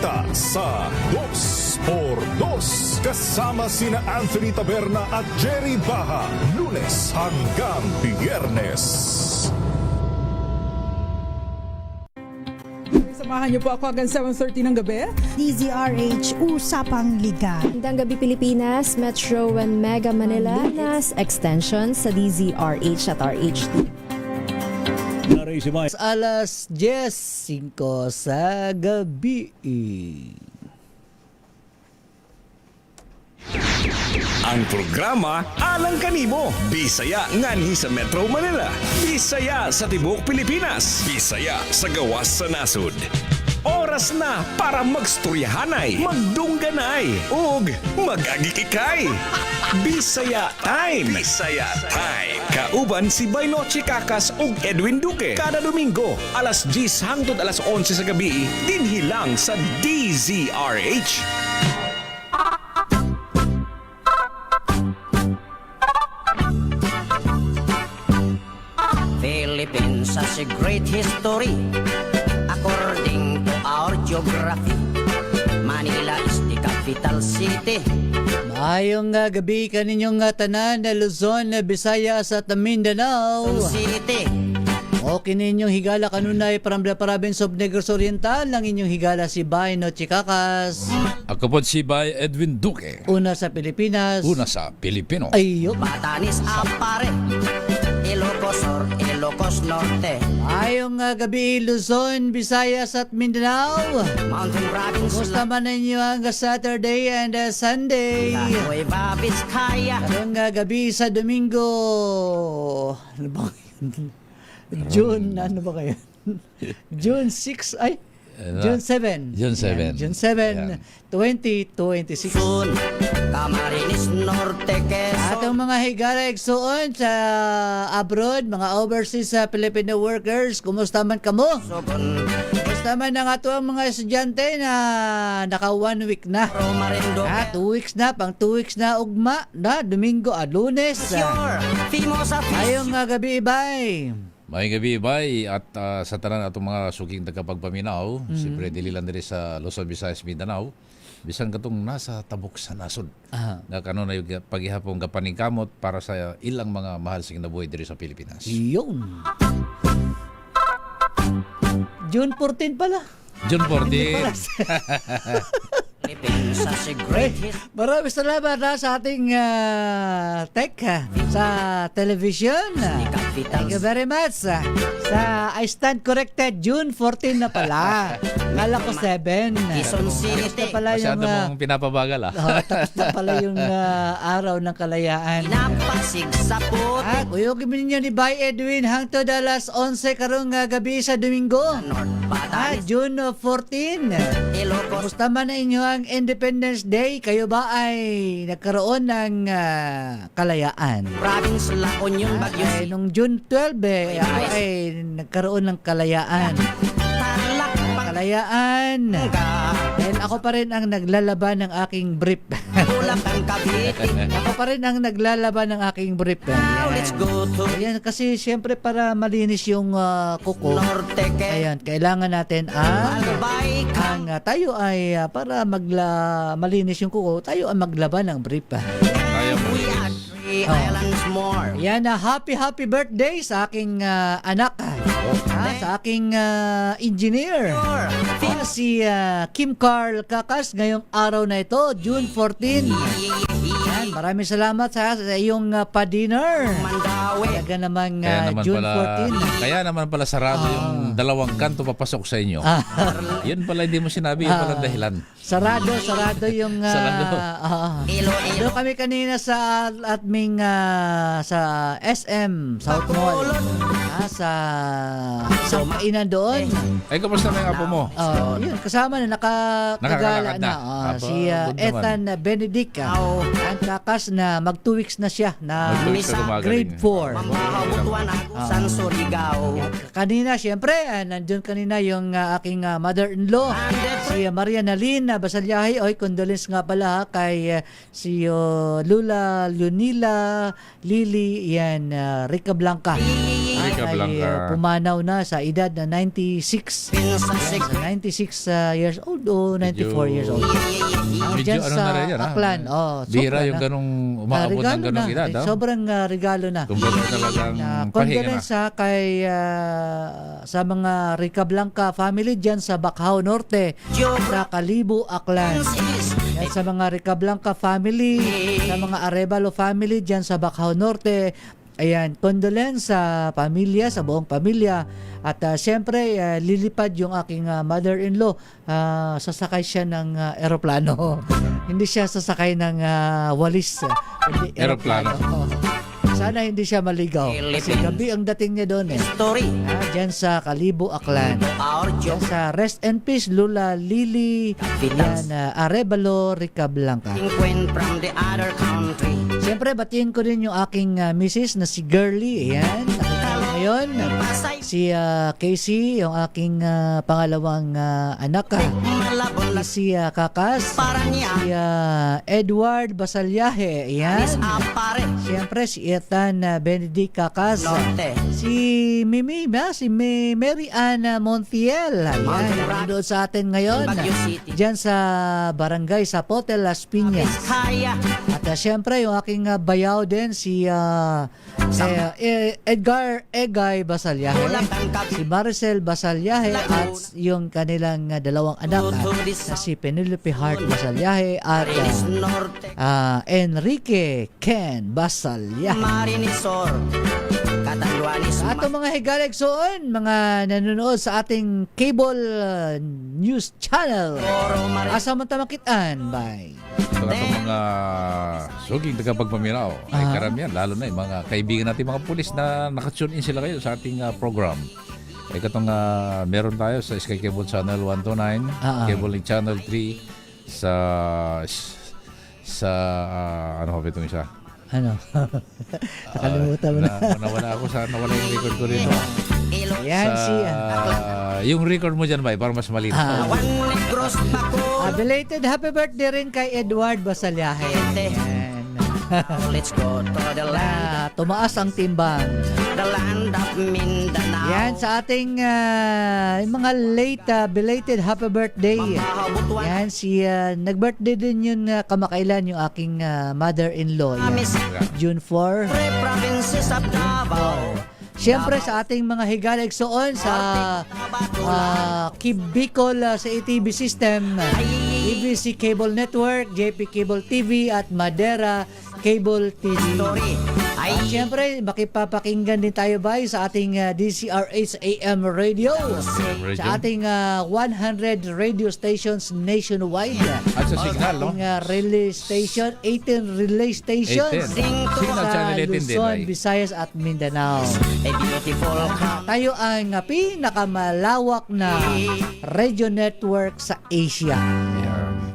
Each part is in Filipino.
balita sa 2x2 kasama sina Anthony Taberna at Jerry Baha, Lunes hanggang Biyernes. Samahan niyo po ako hanggang 7:30 ng gabi. DZRH Usapang Liga. Magandang gabi Pilipinas, Metro and Mega Manila, nas extension sa DZRH at RH2. Alas 10:05 sa gabi. Ang programa Alang Kanimo, Bisaya nganhi sa Metro Manila, Bisaya sa Tibuok Pilipinas, Bisaya sa gawas sa nasud. Oras na para magstoryahanay, magdungganay, ug magagikikay. Bisaya Time. Bisaya Time. Kauban si Bainoche Kakas ug Edwin Duque. Kada Domingo, alas 10 hangtod alas 11 sa gabi, dinhilang sa DZRH. Philippines has a great history according to our geography. Manila is the capital city. Maayong gabi kaninyong tanan na Luzon, Visayas at Mindanao. City. O kininyong higala kanunay from the province of Negros Oriental, ang inyong higala si Bainoche Kakas. Ako po si Bay Edwin Duque. Una sa Pilipinas. Una sa Pilipino. Ayun. Batanes Apare. Ilocos Sur, Ilocos Norte. Ayong gabi Luzon, Visayas at Mindanao. Mountain Province. Kumusta man ninyo ang Saturday and Sunday? Nueva Vizcaya. Karong gabi sa Domingo. Ano ba yun? June, ano ba kayo? June 6, ay, June 7. June 7. June 7, 2026. Sun, Camarines Norte, Quezon. Atong mga higala igsuon sa abroad, mga overseas Filipino workers, kumusta man kamo? Sogon, Kumusta man ang ato ang mga estudyante na naka 1 week na? Romarindo. 2 weeks na, pang 2 weeks na ugma na, Domingo at Lunes. Your Fimosa Ayong gabi, bye. May gabi, Bay, at sa tanan atong mga suking tagapagpaminaw, siyempre dililan diri sa Luzon, Visayas, Mindanao, bisan katong nasa tabok sa nasod. Na kanon na yung paghihapong kapaningkamot para sa ilang mga mahal sa kinabuhi diri sa Pilipinas. Yun. June 14 pala. June 14. Philippines has a great history. Maraming salamat sa ating tech sa television. Thank you very much. Sa I stand corrected, June 14 na pala. Kala ko 7. Quezon City. Tapos na pala yung, Masyado mong pinapabagal tapos na pala yung araw ng kalayaan. Napasig sa puti. Uyogin mo ninyo ni Bay Edwin hangtod alas 11 karong gabi sa Domingo. North Batanes. June 14. Ilocos. Kumusta man na inyo ang Independence Day? Kayo ba ay nagkaroon ng kalayaan? Province La Union, Baguio Ay, nung June 12 ako ay nagkaroon ng kalayaan. Tarlac, Kalayaan. And ako pa rin ang naglalaban ng aking brief. Bulacan, Cavite. Ako pa rin ang naglalaban ng aking brief. Now let's go to Ayan, kasi siyempre para malinis yung kuko. Norte, Ayan, kailangan natin Albay, ang tayo ay para malinis yung kuko, tayo ang maglaban ng brief. Kaya mo. we are 3 islands more. Yan, happy birthday sa aking anak. Sa aking engineer. Si Kim Carl Kakas ngayong araw na ito, June 14. Yan, maraming salamat sa iyong pa-dinner. Mandawi. Talaga namang Kaya naman June pala, 14. kaya naman pala sarado yung dalawang kanto papasok sa inyo. Yun pala hindi mo sinabi, yun pala dahilan. Sarado yung Sarado. Doon kami kanina sa aming sa SM South Mall. Sa kainan doon. Ay, kamusta na yung apo mo? Yun, kasama na nakakagala Nakakalakad na. na. Si good naman. Ethan Benedict. At Kakas na mag 2 weeks na siya na Mag-2 weeks na gumagaling. grade 4. Mahabutuan agusan Surigao. Kanina, siyempre, nandun kanina yung aking mother-in-law, si Maria Nalina Basalyahe. Oy, condolence nga pala kay si Lula Leonila Lily, yan, Rica Blanca. Rica Ay, Blanca. pumanaw na sa edad na 96. Yan, sa 96 years old o 94 years old. Medyo Dyan ano sa na rin yan, ha? Aklan. Bihira sobra yung na. ganong umaabot ng Regalo ganong na. edad. ha? Sobrang regalo na. Kumbaga talagang pahinga na. Condolence kay sa mga Rica Blanca family dyan sa Bacau Norte, sa Kalibo, Aklan. Yan sa mga Rica Blanca family, sa mga Arevalo family dyan sa Bacau Norte. Ayan, condolence sa pamilya, sa buong pamilya. At siyempre, lilipad yung aking mother-in-law. Sasakay siya ng eroplano. Hindi siya sasakay ng walis. Hindi Eroplano. Sana hindi siya maligaw. Kasi gabi ang dating niya doon. Story. Dyan sa Kalibo, Aklan. Our Dyan joke. sa Rest and Peace, Lula Lily, yan, Arevalo, Rica Blanca. Queen from the other country. Siyempre, batiin ko rin yung aking misis na si Girly. Ayan, nakita ko ngayon. Pasay. Si Casey, yung aking pangalawang anak. Malabon lang Si Kakas. para niya. Si Edward Basalyahe. Ayan. Apare. Siyempre, si Ethan Benedict Kakas. Norte. Si Mimi, si Mary Ann Montiel. Ayan, nanonood sa atin ngayon. Baguio City. Diyan sa barangay Zapote, Las Piñas. Kaya. At siyempre, yung aking bayaw din, si Edgar Egay Basalyahe, Ulang tangkap. si Maricel Basalyahe, at yung kanilang dalawang anak na si Penelope Hart Basalyahe at Marinis Norte. Enrique Ken Basalyahe. Marinisor. Katanduanis. Sa atong mga higalegsoon, mga nanonood sa ating cable news channel, Oro Marinis. asa man tamakitan, bye. Ito atong mga suging tagapagpaminaw ay karamihan, lalo na yung mga kaibigan natin mga pulis na nakatune in sila kayo sa ating program. Ay katong meron tayo sa Sky Cable Channel 129, Cable Link Channel 3, sa ano ba itong isa? Ano? Nakalimutan mo na. Nawala ako sa nawala yung record ko rito. Yan si Yung record mo dyan ba para mas malinaw. One Negros Bako. belated happy birthday rin kay Edward Basalyahe. Yan. Let's go to the land. Tumaas ang timbang. The land of Mindanao. Yan sa ating yung mga late belated happy birthday. Mahabutuan. Yan si nag-birthday din yun kamakailan yung aking mother-in-law. Yan. June 4. Three provinces of Davao. Siyempre sa ating mga higalegsoon sa Bicol sa ATV System, ABC Cable Network, JP Cable TV at Madera Cable TV. Story. Ay, At siyempre, makipapakinggan din tayo ba sa ating DCRH AM radio, sa ating 100 radio stations nationwide. At sa Signal, no? Ating relay station, 18 relay stations 18. Signal sa Channel 18 din, Luzon, ay. Visayas at Mindanao. a beautiful country. Tayo ang pinakamalawak na radio network sa Asia.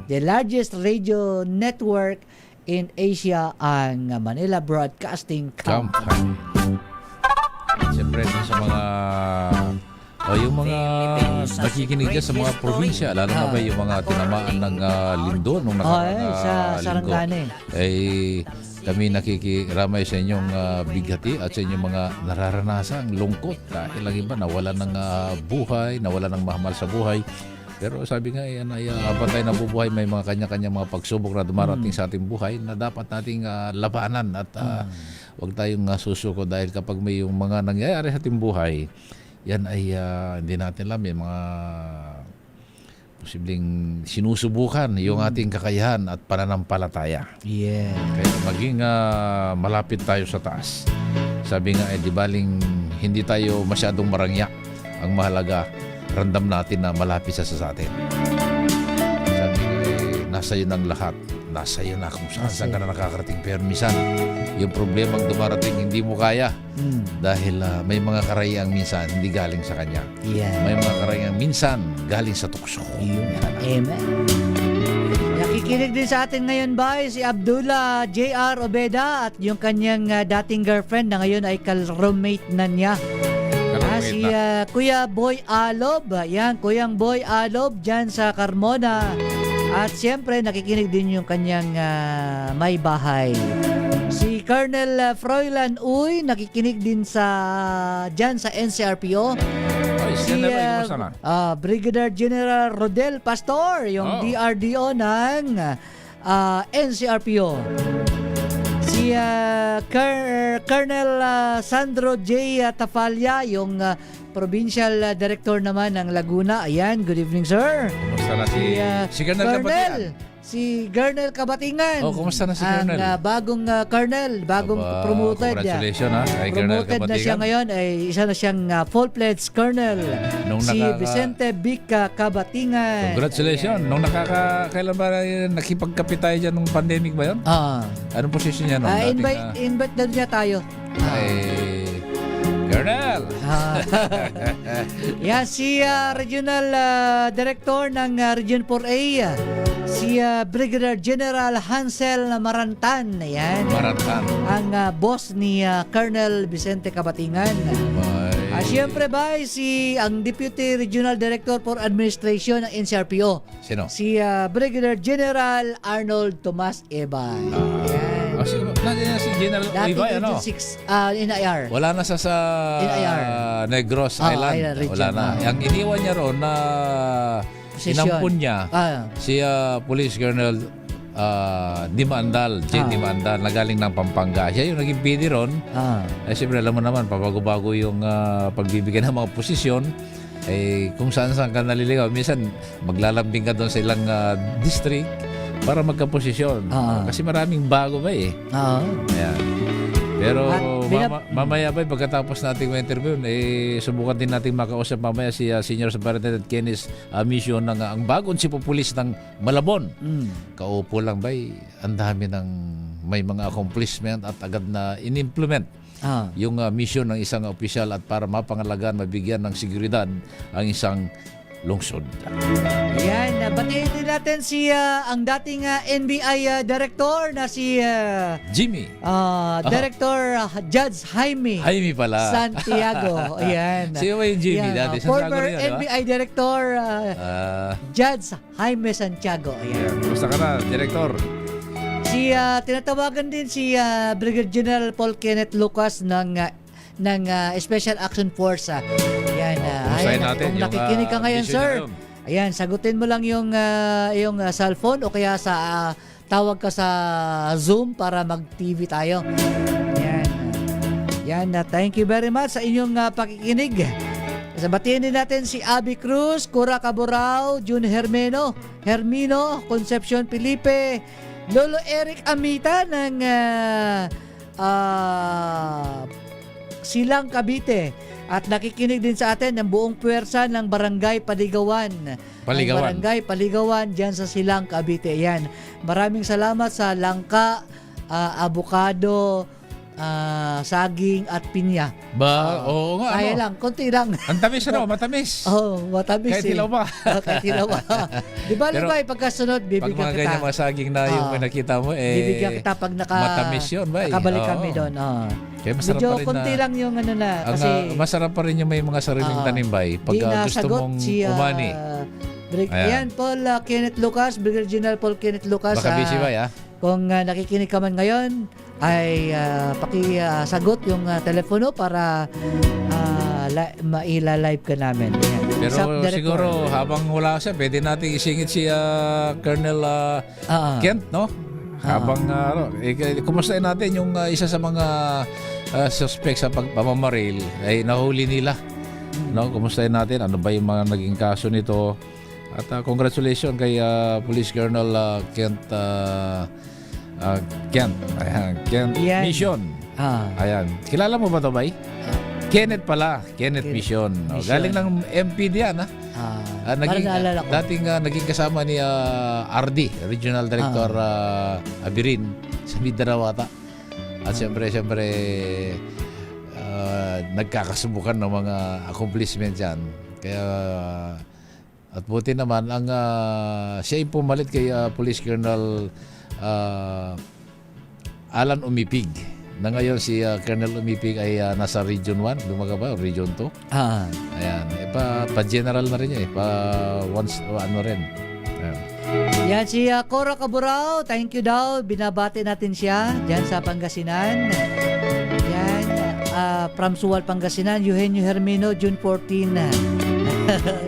The largest radio network in Asia ang Manila Broadcasting Company. Company. Siyempre din sa mga yung mga nakikinig dyan sa mga probinsya, lalo na ba yung mga tinamaan ng lindol nung nakaraang sa linggo. Sarangani. Kami nakikiramay sa inyong bighati at sa inyong mga nararanasan, lungkot. Dahil lang iba, nawalan ng buhay, nawalan ng mahal sa buhay. Pero sabi nga, yan ay habang tayo nabubuhay, may mga kanya-kanya mga pagsubok na dumarating sa ating buhay na dapat nating labanan at huwag tayong susuko dahil kapag may yung mga nangyayari sa ating buhay, yan ay hindi natin alam, may mga posibleng sinusubukan yung ating kakayahan at pananampalataya. Yeah. Kaya maging malapit tayo sa taas. Sabi nga, di baling hindi tayo masyadong marangya. Ang mahalaga, randam natin na malapit sa atin. Sabi nga, nasa iyo ng lahat. Nasa iyo na kung saan ka na nakakarating. Pero minsan, yung problemang dumarating, hindi mo kaya. Dahil may mga karayang minsan hindi galing sa kanya. Yeah. May mga karayang minsan galing sa tukso. Amen. Nakikinig din sa atin ngayon ba si Abdullah J.R. Obeda at yung kanyang dating girlfriend na ngayon ay ka-roommate na niya. Si Kuya Boy Alob, yan, Kuyang Boy Alob dyan sa Carmona. At siyempre nakikinig din yung kanyang may bahay. Si Colonel Froilan Uy, nakikinig din dyan sa NCRPO. Si Brigadier General Rodel Pastor, yung DRDO ng NCRPO. Si Colonel Sandro J. Tafalla, yung Provincial Director naman ng Laguna. Ayan, good evening sir. Kumusta na si Colonel Kabatingan? Si Colonel Kabatingan. Kumusta na si Colonel? Ang bagong Colonel, bagong promoted. Congratulations kay Colonel Promoted Kabatingan. na siya ngayon, ay isa na siyang full-fledged Colonel. Si Vicente Bica Kabatingan. Congratulations. Nung kailan ba nakipagkapit tayo dyan nung pandemic ba yun? Anong posisyon niya nung invite na niya tayo. Colonel! Yan, si Regional Director ng Region 4A, si Brigadier General Hansel Marantan. Ayan. Marantan. Ang boss ni Colonel Vicente Kabatingan. Siyempre ba, ang Deputy Regional Director for Administration ng NCRPO. Sino? Si Brigadier General Arnold Tomas Eban. Ayan. Nandiyan si General Dating Ibay, Region 6 in IR. Wala na sa Negros Island. Wala na. Ang iniwan niya roon na inampun niya si Police Colonel Dimandal, Jane Dimandal, na galing ng Pampanga. Siya yung naging PD ron. Siyempre, alam mo naman, pabago-bago yung pagbibigay ng mga posisyon. Kung saan-saan ka naliligaw. Minsan, maglalambing ka doon sa ilang district para magkaposisyon. Kasi maraming bago ba Ayan. Pero mamaya ba, pagkatapos nating interview, subukan din natin makausap mamaya si Senior Superintendent Kenneth Mission ng ang bagong sipupulis ng Malabon. Kaupo lang ba, ang dami ng may mga accomplishment at agad na in-implement yung mission ng isang opisyal at para mapangalagaan, mabigyan ng seguridad ang isang lungsod. Yan, batiin din natin si ang dating NBI Director na si Jimmy. Director Judge Jaime pala. Santiago. Ayan. Sino ba yung Jimmy? Dati former yan, NBI Director Judge Jaime Santiago. Ayan. Kumusta ka na, Director? Si tinatawagan din si Brigadier General Paul Kenneth Lucas ng Special Action Force. Ayan, natin kung nakikinig ka ngayon, sir. Ayan, sagutin mo lang yung cellphone o kaya sa tawag ka sa Zoom para mag-TV tayo. Ayan. Yan, thank you very much sa inyong pakikinig. Sabatiin din natin si Abby Cruz, Cora Caborao, June Hermino, Concepcion Felipe, Lolo Eric Amita ng Silang Cavite. At nakikinig din sa atin ng buong puwersa ng Barangay Paligawan. Barangay Paligawan dyan sa Silang Cavite. Yan. Maraming salamat sa langka, abukado, saging at pinya. Oo nga. Kaya lang, konti lang. Ang tamis matamis. Matamis. Kahit hilaw ba? Kahit hilaw ba? Di ba, pagkasunod, bibigyan kita. Pag mga ganyan mga saging na yung nakita mo, bibigyan kita pag matamis yun ba? Nakabalik kami doon. Kaya masarap medyo pa rin konti lang yung kasi masarap pa rin yung may mga sariling tanim ba? Pag gusto mong umani. Ayan, Paul Kenneth Lucas, Brigadier General Paul Kenneth Lucas. Baka busy ba, Kung nakikinig ka man ngayon, ay pakisagot yung telepono para maila-live ka namin. Ayan. Pero siguro habang wala siya, pwede natin isingit si Colonel Kent, no? Habang kumustahin natin yung isa sa mga suspect sa pagpamamaril ay nahuli nila. No, kumustahin natin ano ba yung mga naging kaso nito? At congratulations kay Police Colonel Kent Kent Mission. Ayan. Kilala mo ba 'to, bay? Kenneth pala, Kenneth Mission. Galing ng MPD yan, dating naging kasama ni RD, Regional Director Abirin sa Mindanao ata. At siyempre nagkakasubukan ng mga accomplishments yan. Kaya At buti naman ang siya yung pumalit kay Police Colonel Alan Umipig. Na ngayon si Colonel Umipig ay nasa Region 1, lumaga ba? Region 2? Ayan. Pa-general na rin niya once, ano rin. Ayan. Yan si Cora Caburao, thank you daw. Binabati natin siya dyan sa Pangasinan. Yan, from Suwal, Pangasinan, Eugenio Hermino, June 14.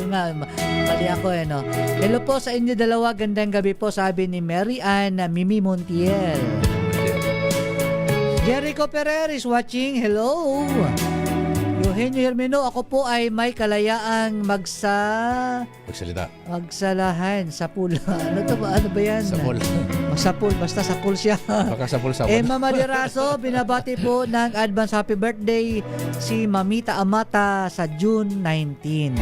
Mali ako no. Hello po sa inyo dalawa, gandang gabi po, sabi ni Mary Ann Mimi Montiel. Jericho Ferrer is watching, hello. Eugenio Hermino, ako po ay may kalayaang magsalahan sa pool. Ano ba yan? Sa pool. Sa pool, basta sa pool siya. Baka sa pool. Emma Madiraso, binabati po ng advance happy birthday si Mamita Amata sa June 19.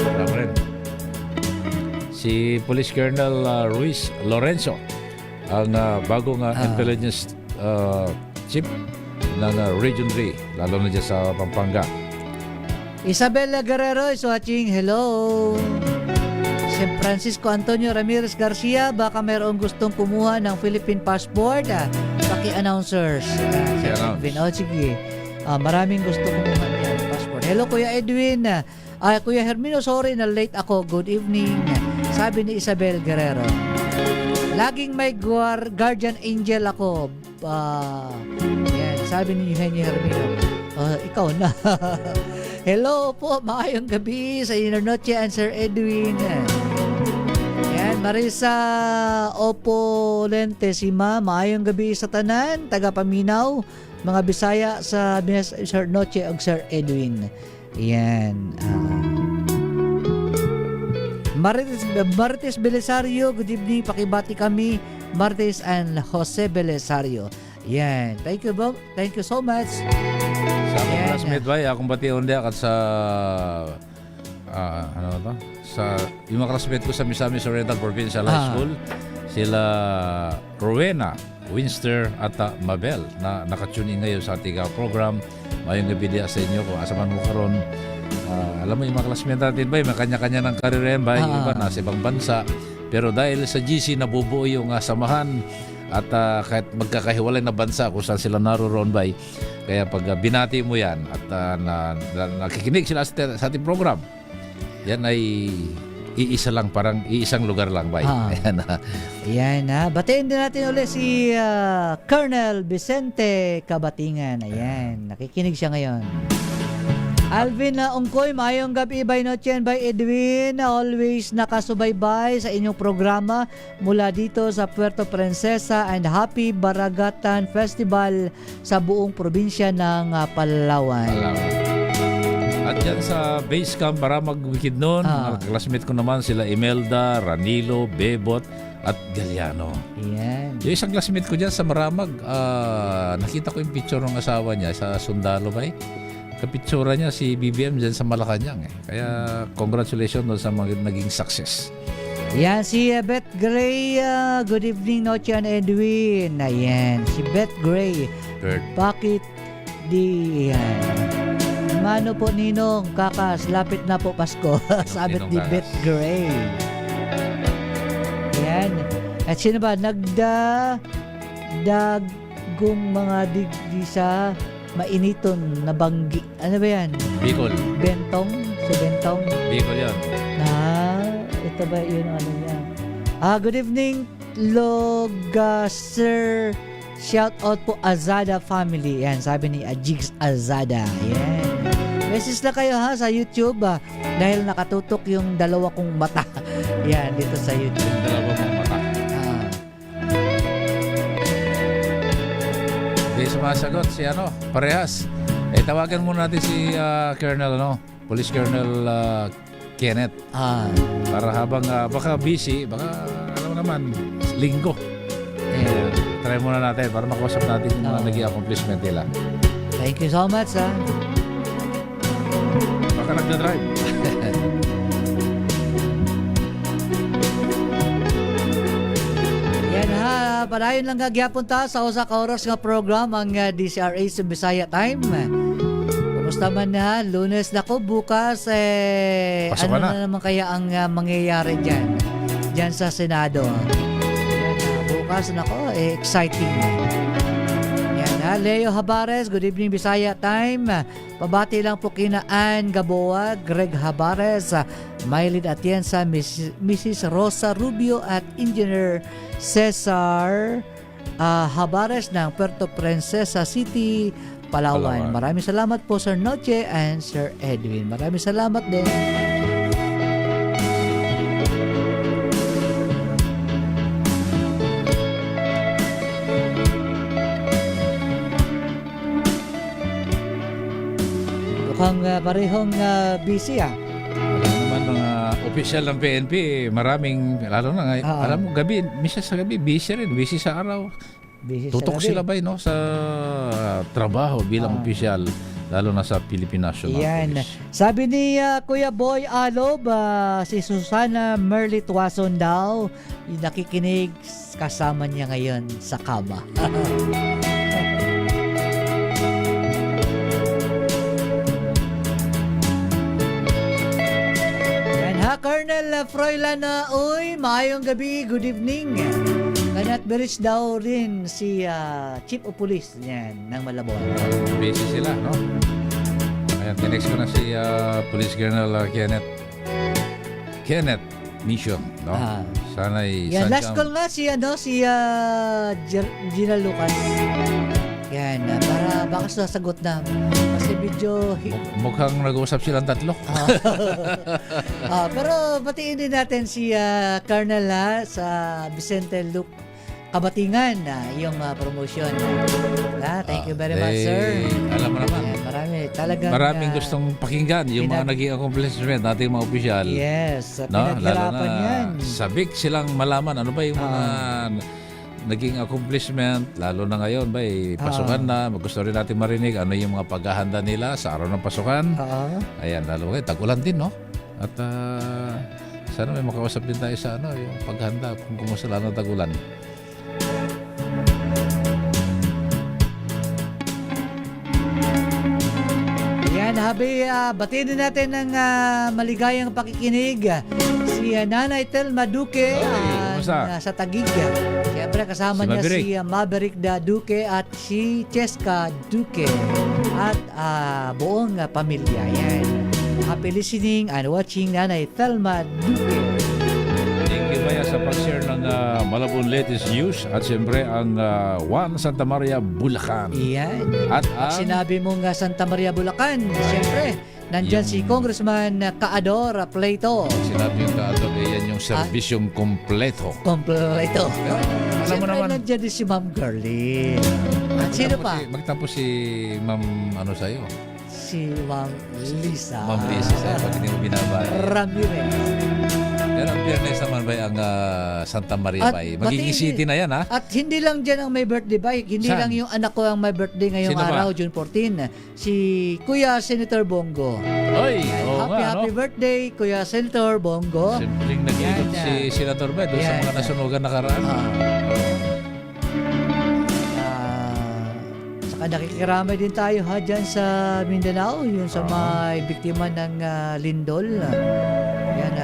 Wala rin. Si Police Colonel Ruiz Lorenzo, ang bagong intelligence chief ng Region 3, lalo na dyan sa Pampanga. Isabella Guerrero is watching, hello. Si Francisco Antonio Ramirez Garcia, baka mayroong gustong kumuha ng Philippine passport. Paki-announcers. Sige. Maraming gusto kumuha ng passport. Hello Kuya Edwin. Kuya Hermino, sorry na late ako. Good evening. Sabi ni Isabel Guerrero. Laging may guardian angel ako. Yan, sabi ni Eugenio Hermino. Ikaw na. Hello po, maayong gabi sa Internoche and Sir Edwin. Yan, Marisa Opolente, si maayong gabi sa tanan, taga Paminaw, mga Bisaya sa Sir Noche og Sir Edwin. Yan. Martes Belisario, good evening, pakibati kami, Martes and Jose Belisario. Yan. Thank you so much. Sa akong classmate ba, akong batiyon dia kat sa yung mga classmate ko sa Misamis Oriental Provincial High School, sila Rowena, Winster at Mabel na nakatune in ngayon sa ating program. Mayong gabi dia sa inyo kung asaman mo karon. Alam mo yung mga classmate natin ba, may kanya-kanya ng karir yan ba, yung iba nasa ibang bansa. Pero dahil sa GC nabubuo yung samahan at kahit magkakahiwalay na bansa kung saan sila naroon ba, kaya pag binati mo yan at nakikinig sila sa ating program, yan ay iisa lang, parang iisang lugar lang ba. Ayan na. Batiin din natin ulit si Colonel Vicente Kabatingan. Ayan, nakikinig siya ngayon. Alvin Ungkoy, mayong gabi, by Nochen, by Edwin, always nakasubaybay sa inyong programa mula dito sa Puerto Princesa, and happy Baragatan Festival sa buong probinsya ng Palawan. At dyan sa base camp para mag-weekend noon, classmate ko naman sila Imelda, Ranilo, Bebot at Galiano. Yan. Yung isang classmate ko dyan sa Maramag, nakita ko yung picture ng asawa niya sa Sundalo ba. Kapitsura niya si BBM dyan sa Malacanang. Kaya congratulations doon sa mga naging success. Yan, si Beth Gray. Good evening, Noche and Edwin. Ayan, si Beth Gray. Bakit di yan? Mano po Ninong, kakas, lapit na po Pasko. Sabi ni Beth Gray. Yan. At sino ba? Dagong mga digdi sa mainiton na banggi. Ano ba yan? Bicol. Bentong? Si Bentong? Bicol yan. Ito ba yun ano niya? Good evening, Logasir. Shout out po Azada family. Yan, sabi ni Ajigs Azada. Yan. Message na kayo sa YouTube dahil nakatutok yung dalawa kong mata. Yan, dito sa YouTube. Dalawa kong mata. Hindi sumasagot si parehas. Tawagan muna natin si Colonel, Police Colonel Kenneth. Para habang baka busy, baka alam mo naman, linggo. Try muna natin para makausap natin yung mga naging accomplishment nila. Thank you so much, Baka nagda-drive. Yan padayon lang gagyapon ta sa usa ka oras nga program ang DCRA sa Bisaya Time. Kumusta man na? Lunes na ko. Bukas, Pasok ano ka na. na naman kaya ang mangyayari dyan? Dyan sa Senado. Yan, bukas, nako, exciting. Yan, Leo Habares, good evening Bisaya time. Pabati lang po kina Ann Gaboa, Greg Habares, Mylene Atienza, Mrs. Rosa Rubio at Engineer Cesar Habares ng Puerto Princesa City, Palawan. Maraming salamat po Sir Noche and Sir Edwin. Maraming salamat din. Mukhang parehong busy Alam naman mga opisyal ng PNP, maraming, lalo na ngayon, alam mo, gabi, misa sa gabi, busy rin, busy sa araw. Busy Tutok sa gabi. sila ba no, sa trabaho bilang opisyal, lalo na sa Philippine National Yan. Police. Sabi ni Kuya Boy Alob, si Susana Merly Tuason daw, yung nakikinig kasama niya ngayon sa kama. Yan ha, Colonel Froilan, uy, maayong gabi, good evening. Kanat beris daw rin si Chief of Police yan, ng Malabon. Busy sila, no? Ayan, tinext ko na si Police Colonel Kenneth Mission, no? Sana'y Yan, last sadyang- call nga si Gina Lucas. Yan, para baka sasagot na. Kasi medyo... Mukhang nag-uusap silang tatlo. pero batiin din natin si Colonel sa Vicente Luke Kabatingan, yung promotion. Thank you very much, sir. Alam mo naman, Yan, talagang... maraming gustong pakinggan yung mga naging accomplishment nating mga opisyal. Yes, No, lalo pinaghirapan yan. na sabik silang malaman ano ba yung mga naging accomplishment, lalo na ngayon ba pasukan na, gusto rin natin marinig ano yung mga paghahanda nila sa araw ng pasukan. Ayan, lalo ngayon, tag-ulan din, no? At sana may makausap din tayo sa yung paghanda kung kumusta lalo ng tag-ulan. Yan, habi, batiin din natin ng maligayang pakikinig si Nanay Telma Duque kumusta? sa Taguig. Siyempre kasama Si niya Maverick. si Maverick da Duque at si Cheska Duque at buong pamilya. Yan. Happy listening and watching Nanay Telma Duque. Thank you Maya sa pag-share ng Malabon latest news at siyempre ang Juan Santa Maria, Bulacan. Yan. At Pag sinabi mong Santa Maria, Bulacan, siyempre, nandyan si Congressman Kaador Plato. sinabi yung kaador, yan yung serbisyong kompleto. Kompleto. Alam mo naman, nandiyan din si Ma'am Girlie. At sino pa? Magtapos si Ma'am sa'yo. Si Ma'am Lisa. Ma'am Lisa sa'yo pag hindi mo binabay. Ramirez. Pero ang fairness naman ba ang Santa Maria At ba? Magiging pati- city na yan, ha? At hindi lang dyan ang may birthday ba? Hindi Saan? lang yung anak ko ang may birthday ngayong Sino ba? araw, June 14. Si Kuya Senator Bongo. Oy, oo nga, no? Happy birthday, Kuya Senator Bongo. Simpleng nag-iikot Yan, si Senator Bay doon sa yan, mga nasunugan nakaraan. Saka nakikiramay din tayo dyan sa Mindanao, yung sa may biktima ng lindol. Yan,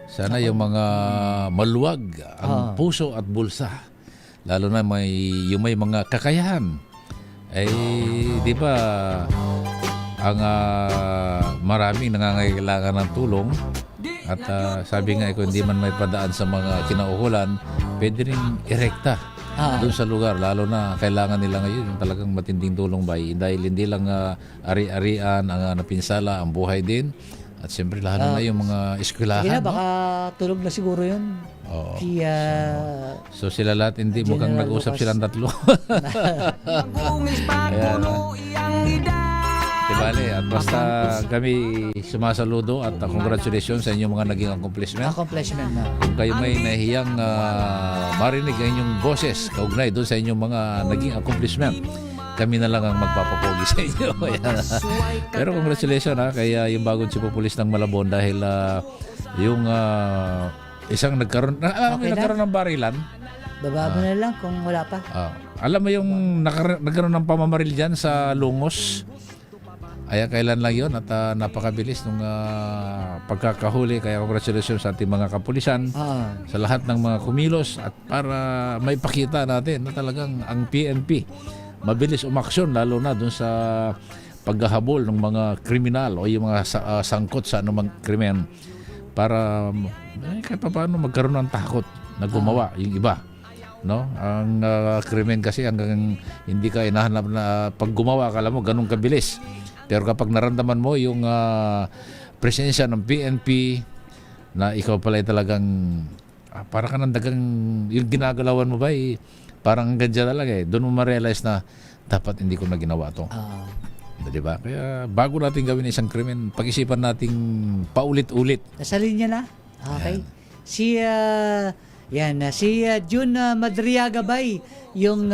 Sana yung mga maluwag ang puso at bulsa. Lalo na yung may mga kakayahan. Di ba, ang maraming nangangailangan ng tulong. At sabi nga, kung hindi man may padaan sa mga kinaukulan, pwede rin irekta doon sa lugar. Lalo na kailangan nila ngayon yung talagang matinding tulong dahil hindi lang ari-arian ang napinsala, ang buhay din. At siyempre lalo na yung mga eskwelahan. Sige na, baka tulog na siguro yun. Oo. So, So sila lahat hindi mukhang General nag-usap Lucas. silang tatlo. Ayan. Dibali, at basta kami sumasaludo at congratulations sa inyong mga naging accomplishment. accomplishment na. Kung kayo may nahihiyang marinig ang inyong boses kaugnay doon sa inyong mga naging accomplishment, kami na lang ang magpapapogi sa inyo. Ayan. Pero congratulations kay yung bagong chief of police ng Malabon dahil yung isang nagkaroon Okay nagkaroon ng barilan. Baba mo na lang kung wala pa. Alam mo yung nagkaroon ng pamamaril dyan sa Lungos? Ay kailan lang yun at napakabilis nung pagkakahuli. Kaya congratulations sa ating mga kapulisan, sa lahat ng mga kumilos at para maipakita natin na talagang ang PNP mabilis umaksyon lalo na dun sa paghahabol ng mga kriminal o yung mga sangkot sa anumang krimen para kahit pa paano magkaroon ng takot na gumawa yung iba. No, ang krimen kasi hanggang hindi ka inahanap na pag gumawa akala mo ganun kabilis. Pero kapag naramdaman mo yung presensya ng PNP na ikaw pala ay talagang para ka ng dagang yung ginagalawan mo ba parang ganyan talaga doon mo ma-realize na dapat hindi ko na ginawa to. Di ba? Kaya bago natin gawin isang krimen, pag-isipan nating paulit-ulit. Nasa linya na? Okay. Si Jun Madriaga Bay, yung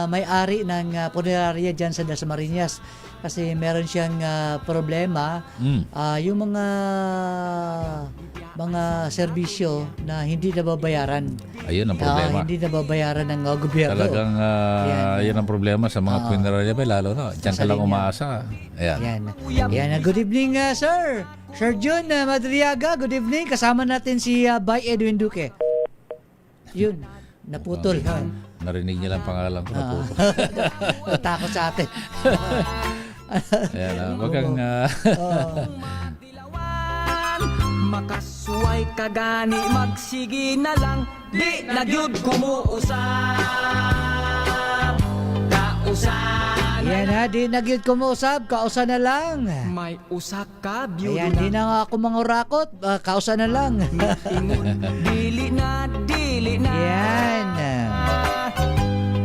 may-ari ng punerarya dyan sa Dasmariñas. Kasi meron siyang problema. Yung mga serbisyo na hindi nababayaran. Ayun ang problema. Hindi nababayaran ng gobyerno. Talagang yun ang problema sa mga punerarya ba, lalo na. Diyan ka lang umaasa. Ayan. Yan. Good evening, sir. Sir Jun Madriaga, good evening. Kasama natin si Bay Edwin Duque. Yun, naputol. Narinig niya lang pangalan ko, naputol. Natakot sa atin. Ayan, wag kang... Makasuway ka gani, magsige na lang, di na gyud kumuusap. Kausap. Yan di na gyud kumuusap, kausa na lang. May usak ka, byudo Ayan, di na nga ako mangurakot, kausa na lang. Ingon, dili na. Yan.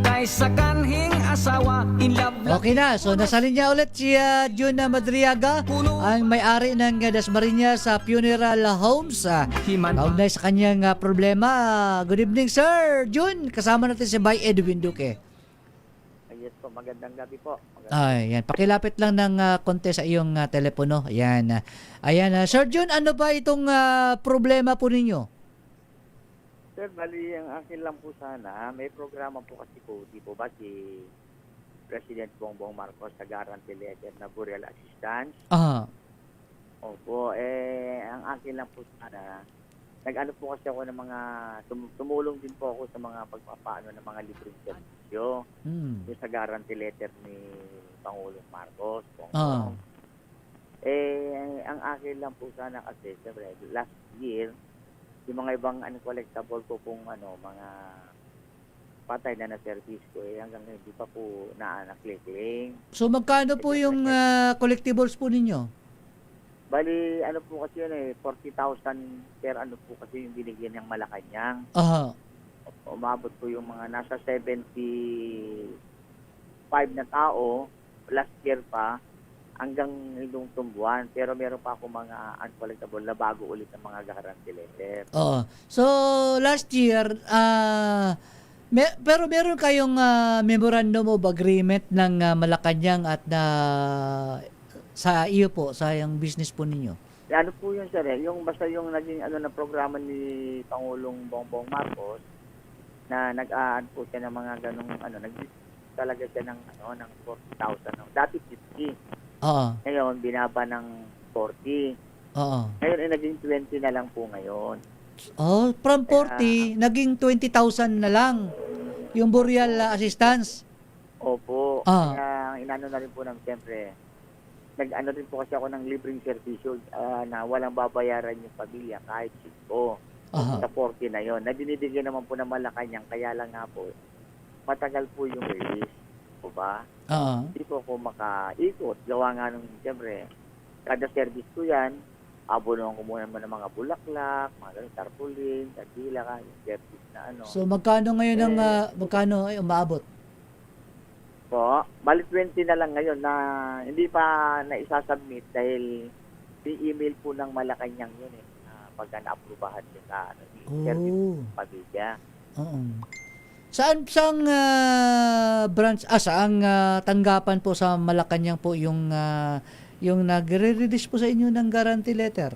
Kaysa kanhing asawa, in love na. Okay na, so nasa linya ulit si Jun Madriaga, ang may-ari ng Dasmariñas sa Funeral Homes. Kaugnay sa kanyang problema. Good evening, Sir Jun. Kasama natin si Bay Edwin Duque. Yes po, magandang gabi po. Yan. Pakilapit lang ng konti sa iyong telepono. Ayan. Sir Jun, ano ba itong problema po ninyo? Sir, bali ang akin lang po sana, may programa po kasi po, di po ba si President Bongbong Marcos sa guarantee letter na burial assistance? Opo, ang akin lang po sana, nag-ano po kasi ako ng mga, tumulong din po ako sa mga pagpapaano ng mga libreng servisyo yung sa guarantee letter ni Pangulong Marcos. Ang akin lang po sana kasi, siyempre, last year, yung mga ibang collectible ko pong mga patay na service ko hanggang hindi pa po na-claim. So magkano po yung collectibles po ninyo? Bali, po kasi yun 40,000 per po kasi yung binigyan ng Malacanang. Umabot po yung mga nasa 75 na tao last year pa hanggang itong tumbuhan. Pero meron pa ako mga uncollectible na bago ulit ng mga guarantee letter. So, last year, pero meron kayong memorandum of agreement ng Malacanang at sa iyo po, sa yung business po ninyo? Ano po yun, sir? Yung basta yung naging na programa ni Pangulong Bongbong Marcos na nag-a-add po siya ng mga ganong talaga siya ng 40,000. Dati 50. Ngayon, binaba ng 40. Ngayon, naging 20 na lang po ngayon. From 40, naging 20,000 na lang yung burial assistance. Opo. Kaya, inano na rin po namin, siyempre, nag-ano rin po kasi ako ng libreng servisyo na walang babayaran yung pamilya kahit 6 sa 40 na yon. Na binibigyan naman po ng Malacanang, kaya lang nga po, matagal po yung release. Po ba? Hindi po ako makaikot. Gawa nga nung, siyempre, kada service ko yan, abonohan ko muna ng mga bulaklak, mga ganun, tarpaulin, kandila, yung service na So, magkano ngayon magkano ay umaabot? Po, bali 20 na lang ngayon na hindi pa na-isasubmit dahil i-email po ng Malacanang yun pagka na-aprubahan yun sa service pamilya. Saan branch saang tanggapan po sa Malacanang po yung nagre-release po sa inyo ng guarantee letter?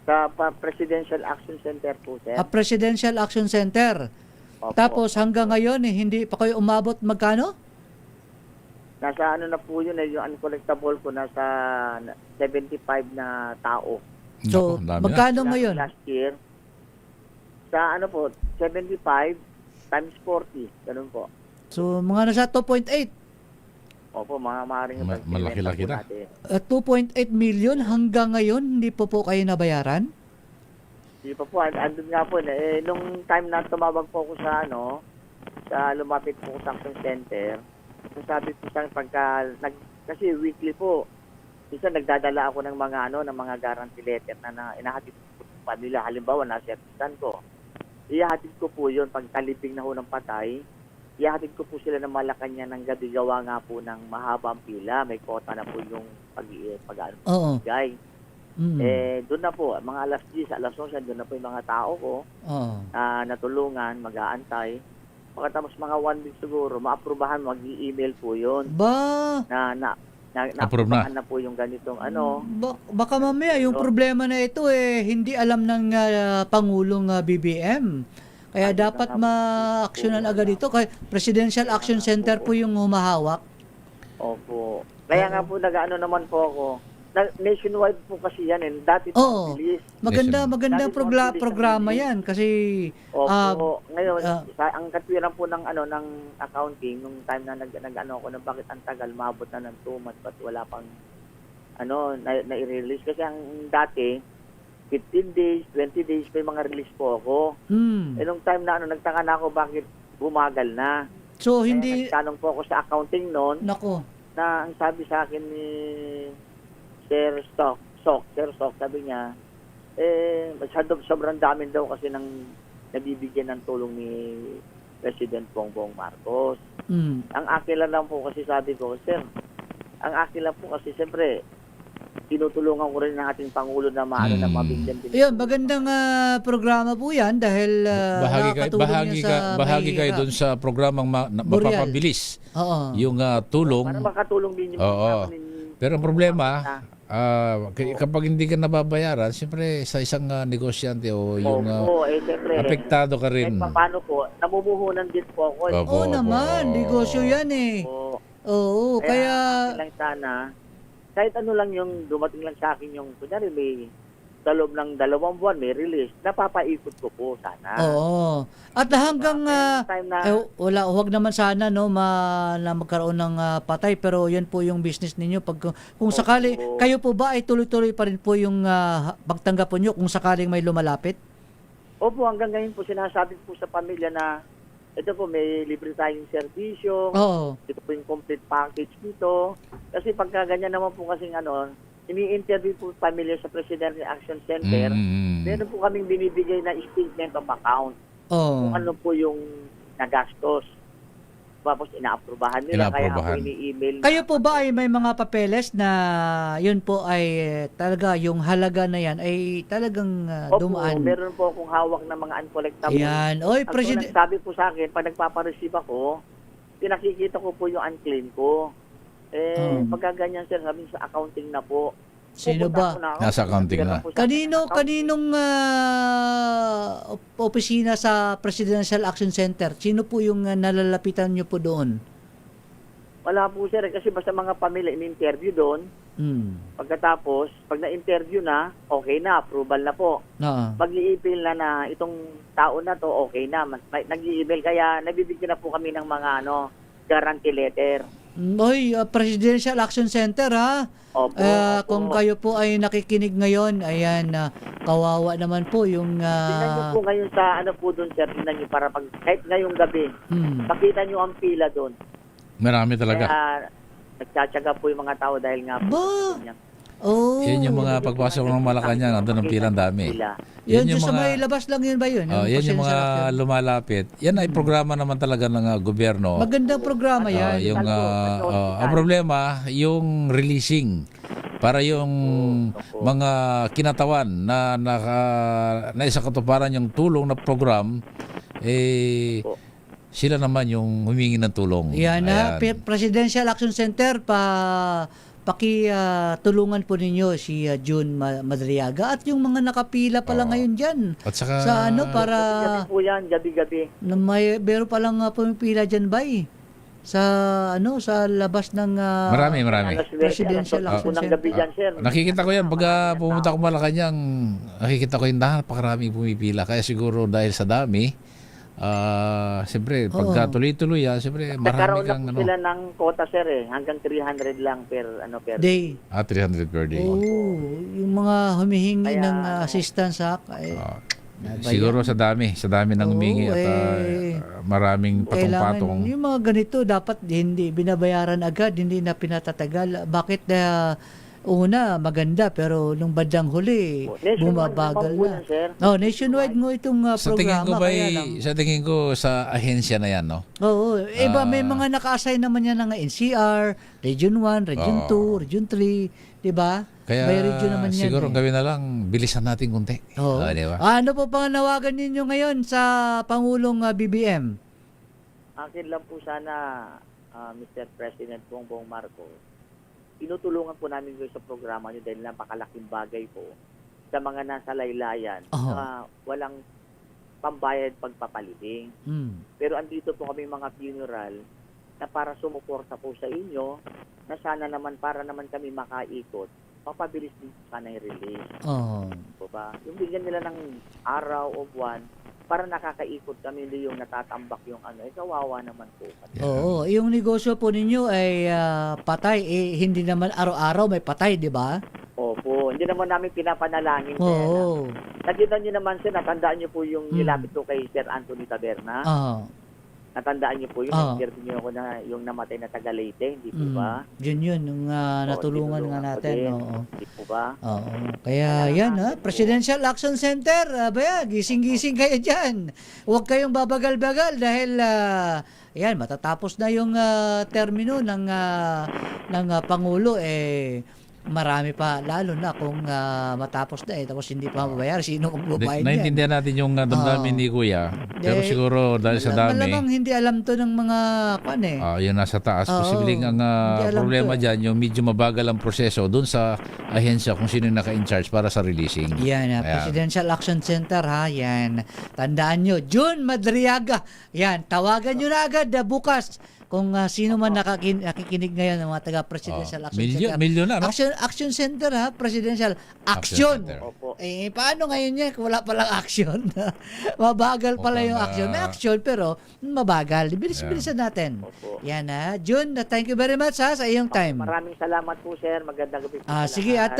Sa Presidential Action Center po, sir. Presidential Action Center. Tapos hanggang ngayon hindi pa kayo umabot magkano? nasa ano na po yun, yung uncollectable ko, nasa 75 na tao. So, Naku, dami na. magkano ngayon? Last year, sa ano po, 75 times 40, ganun po. So, mga nasa 2.8. Opo, mga maaaring Malaki-laki na. 2.8 million hanggang ngayon, hindi po kayo nabayaran? Hindi pa po, andun nga po. Nung time na tumawag po ako sa sa lumapit po sa action center, sabi po sa akin, kasi weekly po, isa nagdadala ako ng mga ng mga guarantee letter na inahatid ko sa pamilya. Halimbawa, na-servisan ko. Ihahatid ko po yun pag taliping na ho ng patay. Ihahatid ko po sila ng Malacanang ng gabi, gawa nga po ng mahabang pila. May kota na po yung Oo. pag-ibigay. Doon na po, mga alas 10, alas 11, doon na po yung mga tao ko natulungan, mag-aantay. Pagkatapos mga 1 week siguro, maaprubahan, mag-i-email po yun. Ba? Approve na. Na po yung ganitong Baka mamaya yung problema na ito hindi alam ng Pangulong BBM. Kaya dapat ma-actionan agad ito. Kaya Presidential Action Center po yung humahawak. Opo. Kaya nga po naman po ako. Nationwide po kasi yan. Dati po bilis. Maganda programa yan kasi Opo. Ngayon, ang katwiran po ng ng accounting nung time na ako na bakit ang tagal, maabot na ng 2 months but wala pang na-release kasi ang dati 15 days, 20 days may mga release po ako. Nung time na nagtaka na ako bakit bumagal na. So Kaya hindi nagtanong po ako sa accounting noon. Nako. Na ang sabi sa akin ni Sir Stock, sabi niya, sobrang dami daw kasi nang nabibigyan ng tulong ni President Bongbong Marcos. Ang akin lang po kasi sabi ko, Sir, ang akin lang po kasi siyempre, tinutulungan ko rin ng ating Pangulo na na mabigyan din. Ayun, magandang programa po yan dahil bahagi kayo doon sa programang mapapabilis yung tulong. Para makatulong din yung Pero ang problema, kapag hindi ka nababayaran, siyempre sa isang negosyante o yung apektado ka rin. Paano po, namumuhunan din po ako. Oo naman, negosyo yan Oo, kaya lang sana, kahit ano lang yung dumating lang sa akin yung, kunyari may sa loob ng 2 buwan may release, napapaikot ko po sana. Oo. At hanggang wag naman sana na magkaroon ng patay, pero yan po yung business ninyo kung sakali kayo po ba ay tuloy-tuloy pa rin po yung pagtanggap po nyo kung sakaling may lumalapit? Opo, hanggang ngayon po sinasabi po sa pamilya na ito po may libre tayong serbisyo. Ito po yung complete package dito. Kasi pagka ganyan naman po kasing ini-interview po pamilya sa Presidential Action Center, meron po kaming binibigay na statement of account. Kung ano po yung nagastos. Tapos inaaprubahan nila, kaya ako ini-email. Kayo po ba ay may mga papeles na yun po ay talaga yung halaga na yan ay talagang dumaan? Opo, meron po akong hawak na mga uncollectable. Yan. Oy, President, sabi po sa akin, pag nagpapareceive ako, pinakikita ko po yung unclaim ko. Pagka ganyan, sir, sabi sa accounting na po. Sino ba? Nasa accounting na. Kaninong opisina sa Presidential Action Center? Sino po yung nalalapitan nyo po doon? Wala po, sir. Kasi basta mga pamilya in-interview doon. Pagkatapos, pag na-interview na, okay na, approval na po. Pag i-email na itong tao na to, okay na. Nag-i-email, kaya nabibigyan na po kami ng mga guarantee letter. Presidential Action Center Opo. Kung kayo po ay nakikinig ngayon, ayan, kawawa naman po yung tingnan nyo po ngayon sa po doon, sir, tingnan nyo para kahit ngayong gabi, pakita nyo ang pila doon. Marami talaga. Kaya nagtsatsaga po yung mga tao dahil nga po. Yan yung mga pagpasok ng Malacanang, andun ang pilang dami. Yan yung sa may labas lang yun ba yun? Yan yung mga lumalapit. Yan ay programa naman talaga ng gobyerno. Magandang programa yan. Ang problema, yung releasing para yung mga kinatawan na isa katuparan yung tulong na program, sila naman yung humingi ng tulong. Yan Presidential Action Center pakitulungan po ninyo si June Madriaga at yung mga nakapila pala ngayon dyan. At saka, para gabi po yan, gabi-gabi. Meron palang pumipila dyan ba sa labas ng Marami. Presidential Alas 10 Action ng Center. gabi dyan, sir. Nakikita ko yan. Pagka pumunta ko Malacanang, nakikita ko yung napakaraming pumipila. Kaya siguro dahil sa dami, siyempre, pagka tuloy-tuloy yan, siyempre, marami Nagkaroon na kang po sila ng quota, sir, hanggang 300 lang per Day. 300 per day. Yung mga humihingi Kaya, ng assistance Siguro sa dami ng humingi at maraming kailangan patong-patong. yung mga ganito dapat hindi binabayaran agad, hindi na pinatatagal. Bakit una maganda pero nung bandang huli bumabagal na. Nationwide mo itong Sa tingin programa ko ba kaya lang. sa tingin ko sa ahensya na yan, no? Oo, iba may mga naka-assign naman yan ng NCR, Region 1, Region 2, Region 3, 'di ba? Kaya May region naman yan. siguro gawin na lang, bilisan natin kunti. Oo. Di ba? Ano po panganawagan ninyo ngayon sa Pangulong BBM? Akin lang po sana, Mr. President Bongbong Marcos, tinutulungan po namin kayo sa programa nyo dahil napakalaking bagay po sa mga nasa laylayan na walang pambayad pagpapalibing. Pero andito po kami mga funeral na para sumuporta po sa inyo na sana naman para naman kami makaikot, mapabilis din sana yung release. Po ba? Yung bigyan nila ng araw o buwan para nakakaikot kami, hindi yung natatambak yung kawawa naman po. Oo, yung negosyo po ninyo ay patay. Hindi naman araw-araw may patay, di ba? Opo, hindi naman namin pinapanalangin. Oo. Nakita nyo naman, sir, natandaan nyo po yung nilapit ko kay Sir Anthony Taberna. Natandaan niyo po yung interview niyo ako na yung namatay na taga Leyte, hindi po ba? Yun, nung natulungan nga natin. Hindi po ba? Oo. Kaya yan, Presidential Action Center, gising-gising kayo dyan. Huwag kayong babagal-bagal dahil yan, matatapos na yung termino ng Pangulo, marami pa, lalo na kung matapos na tapos hindi pa mababayar, sino ang babayad yan? Naintindihan natin yung damdamin ni Kuya, pero siguro dahil sa dami, malamang hindi alam to ng mga yung nasa taas, posibleng ang problema dyan, yung medyo mabagal ang proseso dun sa ahensya kung sino yung naka-in-charge para sa releasing. Yan, Presidential Action Center, yan. Tandaan nyo, June Madriaga, yan, tawagan nyo na agad bukas. Kung sino man nakikinig ngayon ng mga taga-Presidential Action Center. Milyon na, no? Action Center, Presidential Action. Paano ngayon niya kung wala palang action? Mabagal pala yung action. May action pero mabagal. Bilis-bilisan natin. Yan June, thank you very much sa iyong time. Maraming salamat po, sir. Magandang gabi po. Sige, at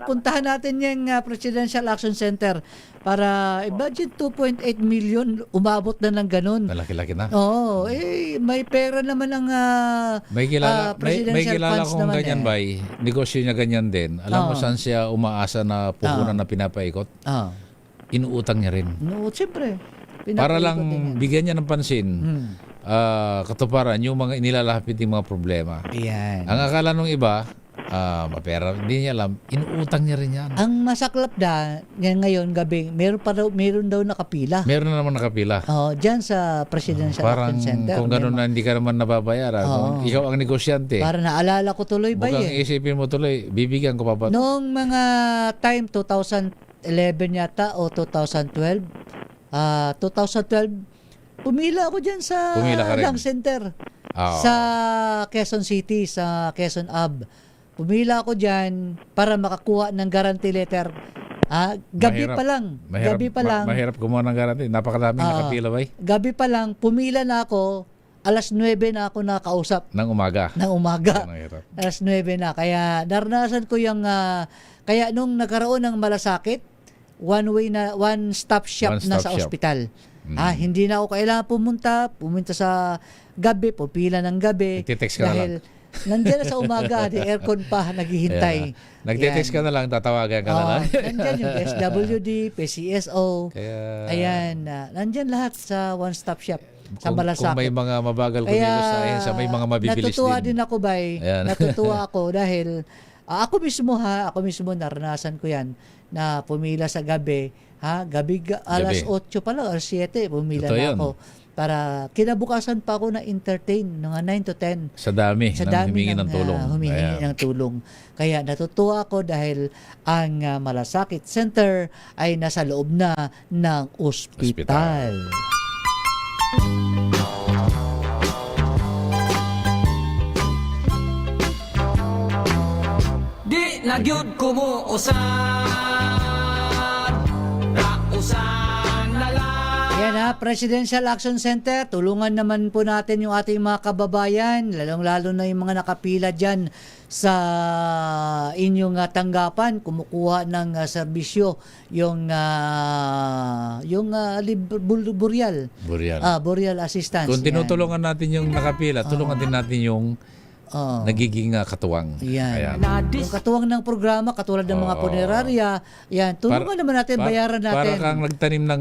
puntahan natin yung Presidential Action Center para budget 2.8 million, umabot na ng ganun. Malaki-laki na. Oo, may pera naman ang may kilala funds kung naman ganyan ba, negosyo niya ganyan din. Alam mo saan siya umaasa na puhunan na pinapaikot? Inuutang niya rin. No, siyempre. Para lang bigyan niya ng pansin. Katuparan yung mga inilalapit yung mga problema. Yan. Ang akala nung iba, mapera, hindi niya alam, inuutang niya rin yan. Ang masaklap yan ngayon gabi, meron daw nakapila. Meron na naman nakapila. Diyan sa Presidential Action Center. Kung gano'n na hindi ka naman nababayaran, kung ikaw ang negosyante. Para naalala ko tuloy ba mukhang isipin mo tuloy, bibigyan ko pa ba? Noong mga time 2011 yata o 2012, 2012, pumila ako dyan sa Lang Center. Sa Quezon City, sa Quezon Ave. Pumila ako dyan para makakuha ng guarantee letter. Gabi pa lang. Mahirap kumuha ng guarantee. Napakaraming nakapila ba? Gabi pa lang, pumila na ako. Alas 9 na ako nakausap. Ng umaga. Alas 9 na. Kaya naranasan ko yung... kaya nung nagkaroon ng malasakit, one-stop shop na sa ospital. Hindi na ako kailangan pumunta sa gabi, pupila ng gabi. Nagtitext ka dahil na lang. Nandiyan na sa umaga, aircon pa, naghihintay. Nagtitext ka na lang, tatawagan ka na lang. Nandiyan yung SWD, PCSO. Ayan. Nandiyan lahat sa one-stop shop. Sa malasakit. Kung may mga mabagal kumilos sa may mga mabibilis natutuwa din ako, natutuwa ako dahil ako mismo naranasan ko yan na pumila sa gabi, alas 8 pa lang, alas 7 pumila na ako. Para kinabukasan pa ako na entertain mga 9 to 10 sa dami humingi ng tulong. Humingi ng tulong. Kaya natutuwa ako dahil ang Malasakit Center ay nasa loob na ng ospital. Nagyud ko mo usad Rausan na lang Yan ha, Presidential Action Center, tulungan naman po natin yung ating mga kababayan, lalong-lalo na yung mga nakapila dyan sa inyong tanggapan, kumukuha ng serbisyo yung Boreal. Boreal assistance. Kung tinutulungan natin yung nakapila, tulungan din natin yung nagiging katuwang. Yan. Ayan. Yung katuwang ng programa, katulad ng mga punerarya, yan, tulungan naman natin, bayaran natin. Para kang nagtanim ng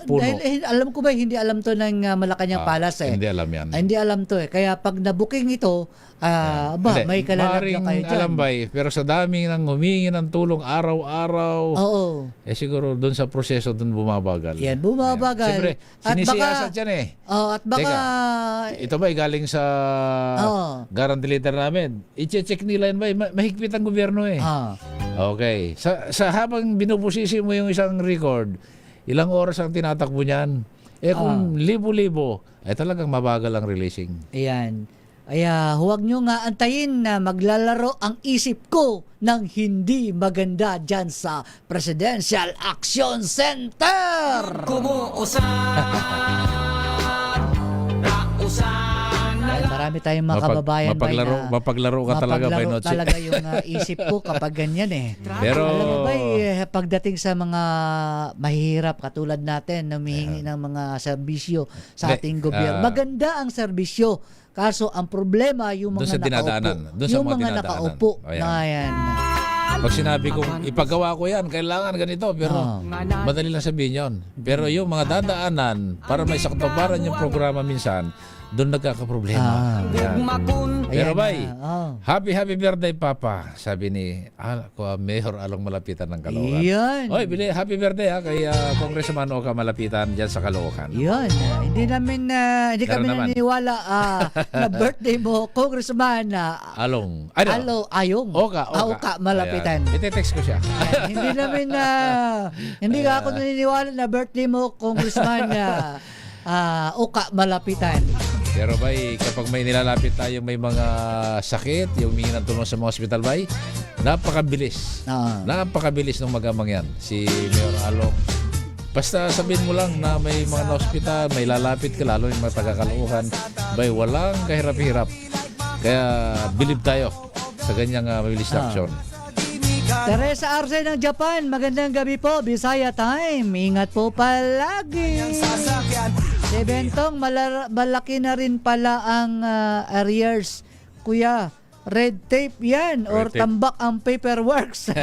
puno. Dahil alam ko ba, hindi alam to ng Malacanang Palace eh. Hindi alam yan. Hindi alam to eh. Kaya pag nabuking ito, Hindi, may kalalagyan kayo maaaring dyan. alam ba pero sa dami ng humingi ng tulong araw-araw, Oo. siguro doon sa proseso doon bumabagal. Yan, bumabagal. Siyempre, sinisiyasat yan eh. At baka... Teka, ito ba galing sa guarantee letter namin? I-check nila yan ba? Mahigpit ang gobyerno eh. Okay. Sa habang binubusisi mo yung isang record, ilang oras ang tinatakbo niyan? Kung libo-libo, talagang mabagal ang releasing. Ayan. Kaya huwag nyo nga antayin na maglalaro ang isip ko ng hindi maganda dyan sa Presidential Action Center. Ay, marami tayong mga kababayan mapaglaro ka talaga by noche. Talaga yung isip ko kapag ganyan eh. Pero alam mo ba, pagdating sa mga mahihirap katulad natin na humihingi ng mga serbisyo sa ating gobyerno, maganda ang serbisyo. Kaso ang problema yung mga nakaupo. Yung mga nakaupo. Ayan. Pag sinabi kong ipagawa ko yan, kailangan ganito, pero madali lang sabihin yun. Pero yung mga dadaanan, para may saktuparan yung programa minsan, doon nagkakaproblema. Pero bay, happy birthday Papa, sabi ni Mayor Along Malapitan ng Caloocan. Yan. Oy, happy birthday kay Congressman Oka Malapitan dyan sa Caloocan. Yan. Hindi kami naniniwala na birthday mo, Congressman Ayong. Oka Malapitan. Ite-text ko siya. Hindi ako naniniwala na birthday mo, Congressman Oka Malapitan. Pero bay, kapag may nilalapit tayo may mga sakit, yung humingi ng tulong sa mga hospital bay, napakabilis. Napakabilis ng magamang yan. Si Mayor Along. Basta sabihin mo lang na may mga na-hospital, may lalapit ka, lalo yung mga taga-Caloocan, bay, walang kahirap-hirap. Kaya believe tayo sa ganyang mabilis na aksyon. Teresa Arce ng Japan, magandang gabi po, Bisaya Time. Ingat po palagi. Si Bentong, malaki na rin pala ang arrears. Kuya, red tape yan or tambak ang paperworks.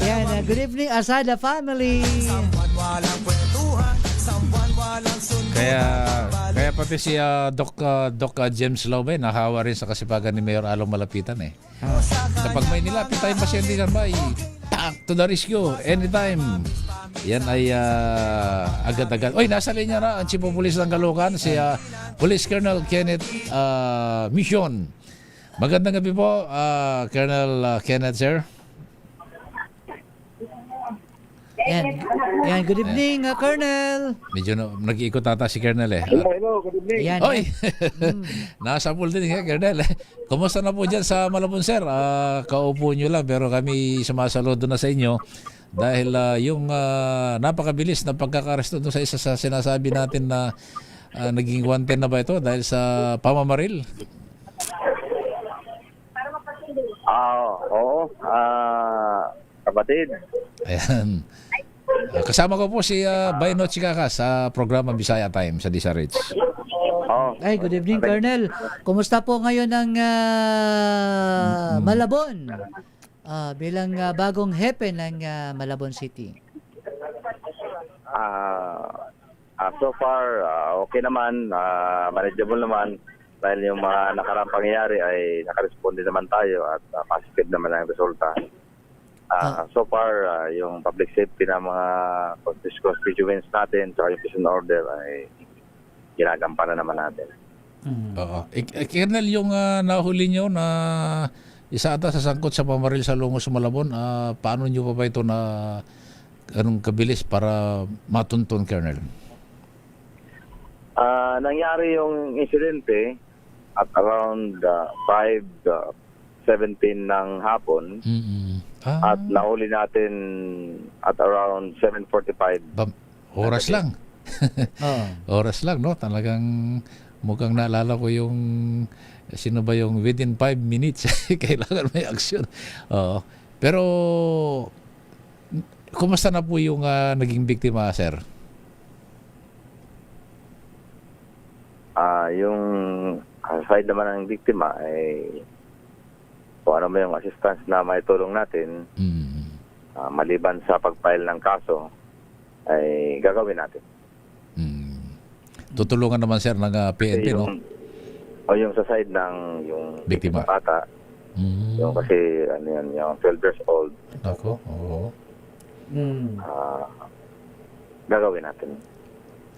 Yan, good evening Asada family. Kaya pati si Doc James Lobe nahawa rin sa kasipagan ni Mayor Along Malapitan eh. Kapag may nilapit tayong pasyente dyan ba, to the rescue anytime. Yan ay agad-agad. Oy, nasa linya na ang Chief of Police ng Caloocan, si Police Colonel Kenneth Mission. Magandang gabi po, Colonel Kenneth, sir. Yan, good evening, Colonel. Medyo nag-iikot ata si Colonel eh. Hello, good evening. Yan, Oy! Nasa pool din Colonel. Kumusta na po dyan sa Malabon, sir? Kaupo nyo lang pero kami sumasaludo na sa inyo dahil yung napakabilis na pagkakaresto doon sa isa sa sinasabi natin na naging wanted na ba ito dahil sa pamamaril? Oo. Kapatid. Ayan. Kasama ko po si Bayno Chikaka sa programa Bisaya Time sa DSRH. Ay, good evening, Colonel. Kumusta po ngayon ang Malabon? Bilang bagong hepe ng Malabon City. So far, okay naman. Manageable naman. Dahil yung mga nakaraang pangyayari ay nakaresponde naman tayo at positive naman ang resulta. So far, yung public safety na mga constituents natin at yung prison order ay ginagampanan naman natin. Oo. Colonel, yung nahuli nyo na isa ata sa sangkot sa pamaril sa Lungos Malabon, paano nyo pa ba ito na anong kabilis para matuntun, Colonel? Nangyari yung insidente at around 5 17 ng hapon at nahuli natin at around 7:45. Oras lang. Oras lang, no? Talagang mukhang naalala ko yung sino ba yung within 5 minutes kailangan may action. Oo. Pero kumusta na po yung naging biktima, sir? Yung side naman ng biktima ay kung ano may yung assistance na may tulong natin, maliban sa pag-file ng kaso, ay gagawin natin. Tutulungan naman, sir, ng PNP, no? O yung sa side ng yung biktima bata, yung kasi ano yan, yung 12 years old. Ako, oo. Gagawin natin.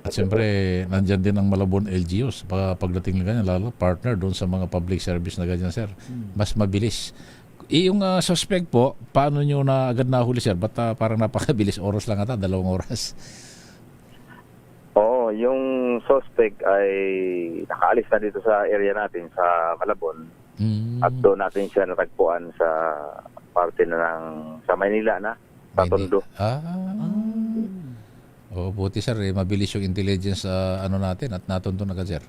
At siyempre, nandyan din ang Malabon LGUs pagdating ng ganyan, lalo partner doon sa mga public service na ganyan, sir. Mas mabilis. Yung suspect po, paano nyo na agad nahuli, sir? Ba't parang napakabilis? Oras lang ata, 2 oras. Oo, yung suspect ay nakaalis na dito sa area natin sa Malabon. At doon natin siya natagpuan sa parte na sa Maynila na, sa Tondo. Buti, sir, mabilis yung intelligence natin at natundo na ka, sir.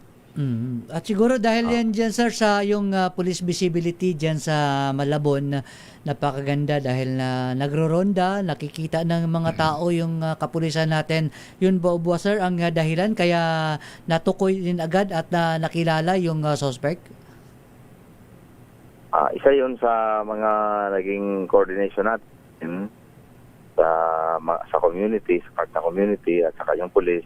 At siguro dahil yan dyan, sir, sa yung police visibility dyan sa Malabon, napakaganda dahil na nagro-ronda, nakikita ng mga tao yung kapulisan natin. Yun ba, sir, ang dahilan kaya natukoy din agad at nakilala yung suspect? Isa yun sa mga naging coordination natin sa community, sa part ng community at saka yung police.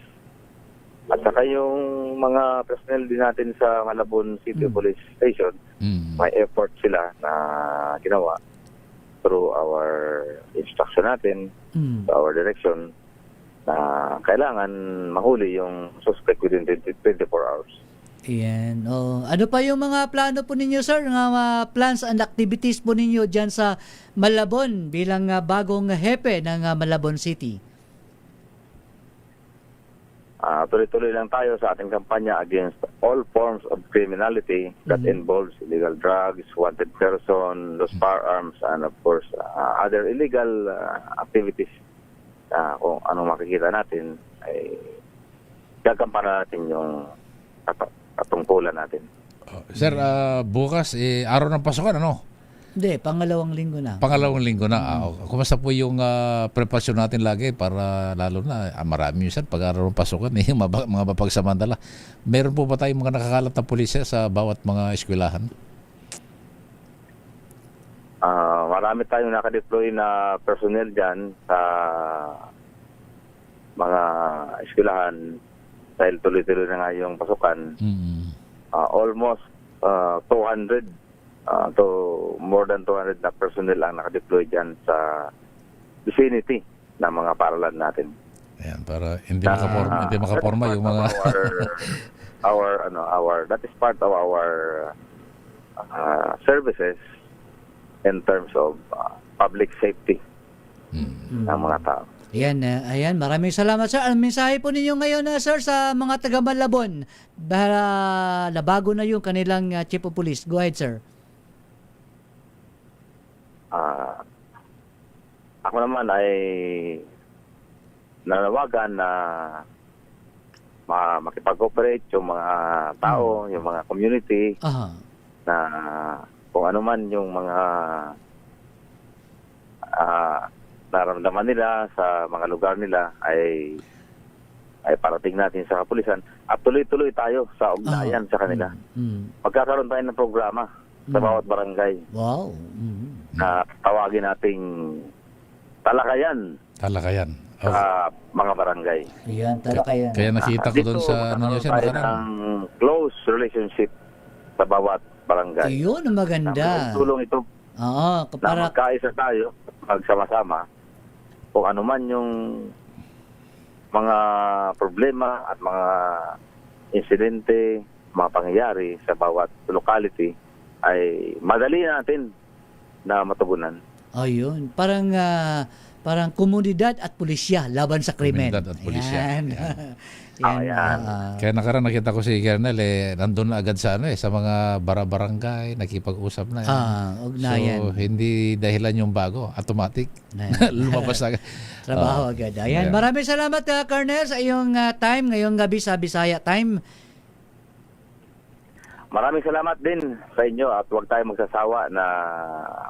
At saka yung mga personnel din natin sa Malabon City Police Station, may effort sila na ginawa through our instruction natin, to our direction, na kailangan mahuli yung suspect within 24 hours. Yan. Ano pa yung mga plano po ninyo, sir? Mga plans and activities po ninyo dyan sa Malabon bilang bagong hepe ng Malabon City? Tuloy-tuloy lang tayo sa ating kampanya against all forms of criminality that involves illegal drugs, wanted person, lost firearms, and of course, other illegal activities. Kung anong makikita natin, ay gagampanan natin yung katungkulan natin. Sir, bukas, araw ng pasukan, ano? Hindi, pangalawang linggo na. Pangalawang linggo na. Kumusta po yung preparasyon natin lagi para lalo na, marami yun, sir, pag araw ng pasukan, yung mga mapagsamantala. Meron po ba tayong mga nakakalat na pulisya sa bawat mga eskwelahan? Marami tayong nakadeploy na personnel dyan sa mga eskwelahan dahil tuloy-tuloy na nga yung pasukan. Almost 200 to more than 200 na personnel ang nakadeploy dyan sa vicinity ng mga paaralan natin. Ayan, para hindi makaporma yung mga that is part of our services in terms of public safety ng mga tao. Ayan, maraming salamat, sir. Ang mensahe po ninyo ngayon, sir, sa mga taga Malabon na bago na yung kanilang chief of police. Go ahead, sir. Ako naman ay nanawagan na makipag-cooperate yung mga tao, yung mga community, na kung ano man yung mga naramdaman nila sa mga lugar nila ay parating natin sa kapulisan at tuloy-tuloy tayo sa ugnayan sa kanila. Magkakaroon tayo ng programa sa bawat barangay. Wow. Na tawagin nating talakayan. Sa mga barangay. Yan, talakayan. Kaya nakita ko doon sa tayo ng close relationship sa bawat barangay. Yun ang maganda. Tulong ito. Na magkaisa tayo, magsama-sama, kung ano man yung mga problema at mga insidente, mga pangyayari sa bawat locality ay madali natin na matugunan. Ayun, parang parang komunidad at pulisya laban sa krimen. Komunidad at pulisya. Yan. Ayan. Kaya nakaraan nakita ko si Kernel, nandun na agad sa sa mga barangay, nakipag-usap na. Ugnayan. So, hindi dahilan yung bago, automatic. Lumabas na agad. Trabaho agad. Ayan. Yeah. Maraming salamat, Colonel, sa iyong time ngayong gabi sa Bisaya Time. Maraming salamat din sa inyo at huwag tayo magsasawa na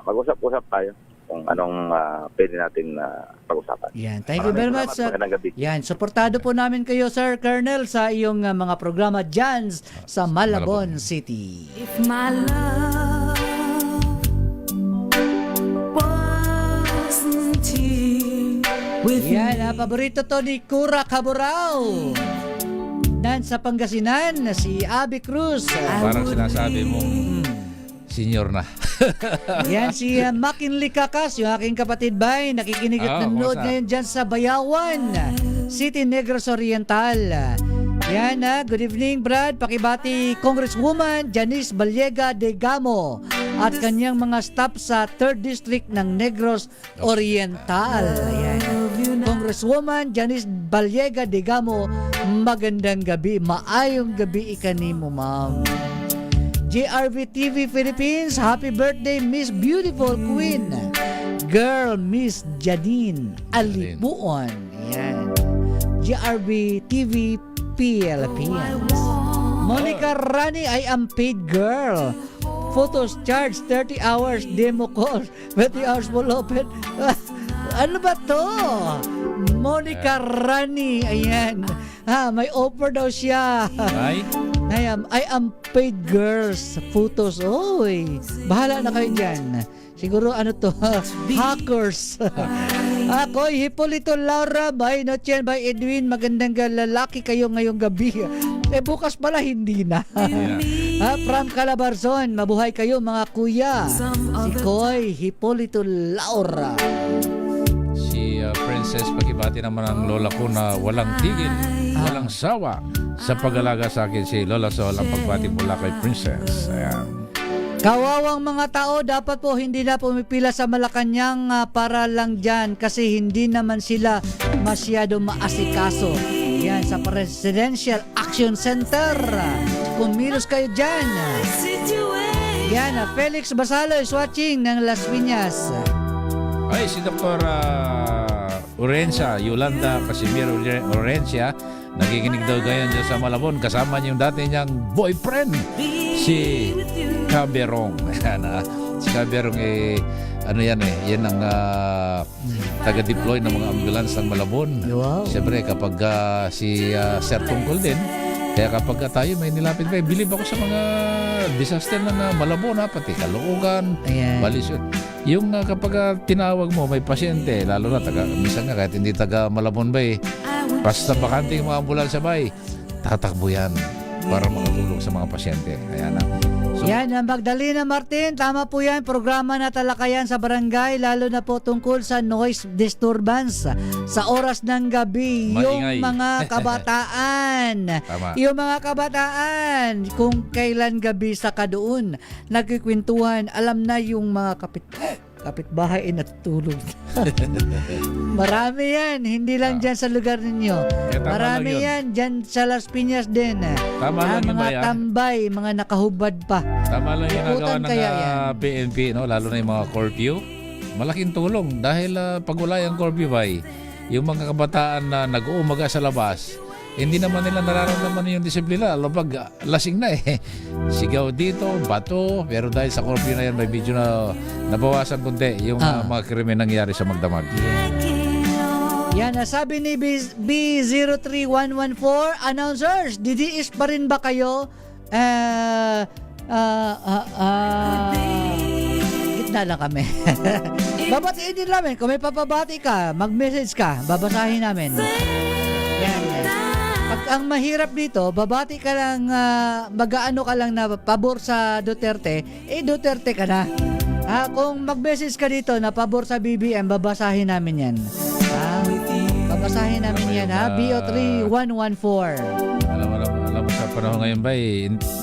mag-usap-usap tayo kung anong pwede natin pag-usapan. Yan. Thank you very much. Magandang gabi. Yan. Suportado po namin kayo, Sir Colonel, sa iyong mga programa dyan sa Malabon City. If my love wasn't here with Yan. Paborito to ni Kura Caburao. Dan sa Pangasinan, si Abby Cruz. Parang sinasabi mong senior na. Yan si McKinley Kakas, yung aking kapatid bay, nakikinig at nanonood ngayon dyan sa Bayawan City, Negros Oriental. Yan good evening Brad, pakibati Congresswoman Janice Ballega de Gamo at kanyang mga staff sa 3rd District ng Negros Oriental. Yan. Congresswoman Janice Ballega de Gamo, magandang gabi, maayong gabi ikanimo ma'am. JRV TV Philippines, happy birthday Miss Beautiful Queen Girl Miss Janine Alipuon. Yan. JRV TV Philippines. Monica Rani, I am paid girl. Photos charge 30 hours, demo call 20 hours full open. Ano ba to? Monica Rani, ayan. May offer daw siya. I am paid girls photos. Oy, bahala na kayo dyan. Siguro ano to, hackers. Ako, Hipolito Laura, by Notchen, by Edwin, magandang lalaki kayo ngayong gabi. Bukas pala hindi na. From Calabarzon, mabuhay kayo mga kuya. Si Koy, Hipolito Laura. Si Princess, pakibati naman ang lola ko na walang tigil, walang sawa sa pag-alaga sa akin. Si Lola Sol, ang pagbati mula kay Princess. Ayan. Kawawang mga tao, dapat po hindi na pumipila sa Malacanang para lang dyan kasi hindi naman sila masyado maasikaso. Yan, sa Presidential Action Center. Kumilos kayo dyan. Yan, Felix Basalo is watching ng Las Piñas. Ay, si Dr. Orencia, Yolanda Casimiro Orencia, nakikinig daw ngayon dyan sa Malabon. Kasama niya yung dati niyang boyfriend, si Caberong. Si Caberong yan ang taga-deploy ng mga ambulance ng Malabon. Wow. Siyempre kapag si Sir Tungkol din, kaya kapag tayo may nilapit pa, bilib ako sa mga disaster ng Malabon, pati Caloocan, Balisyon. Yung kapag tinawag mo, may pasyente, lalo na minsan nga kahit hindi taga Malabon ba basta bakante yung mga ambulansya ba tatakbo yan para makatulong sa mga pasyente. Ayan na. So, yan, Magdalena Martin, tama po yan, programa na talakayan sa barangay, lalo na po tungkol sa noise disturbance sa oras ng gabi. Maingay. Yung mga kabataan, Tama. yung mga kabataan, kung kailan gabi sa kadoon, nagkikwentuhan, alam na yung mga kapitbahay ay natutulog. Marami yan, hindi lang dyan sa lugar ninyo. Marami yan dyan sa Las Piñas din. Tama lang yun mga ba yan? tambay, mga nakahubad pa. Tama lang yung nagawa ng kaya yan. PNP, no? Lalo na yung mga curfew. Malaking tulong dahil pag wala yung curfew ba, yung mga kabataan na nag-uumaga sa labas, hindi naman nila nararamdaman yung disiplina. Lalo pag lasing na sigaw dito, bato, pero dahil sa curfew na yan, may video na nabawasan kunti yung mga krimen nangyari sa Magdamag. Yan, sabi ni B03114, announcers, DDS pa rin ba kayo? Gitna lang kami. Babatiin din namin. Kung may papabati ka, mag-message ka, babasahin namin. Yan. Pag ang mahirap dito, babati ka lang, mag-aano ka lang na pabor sa Duterte, Duterte ka na. Kung mag-message ka dito na pabor sa BBM, babasahin namin yan. Babasahin namin yan, BO3114. Alam mo sa panahon ngayon ba,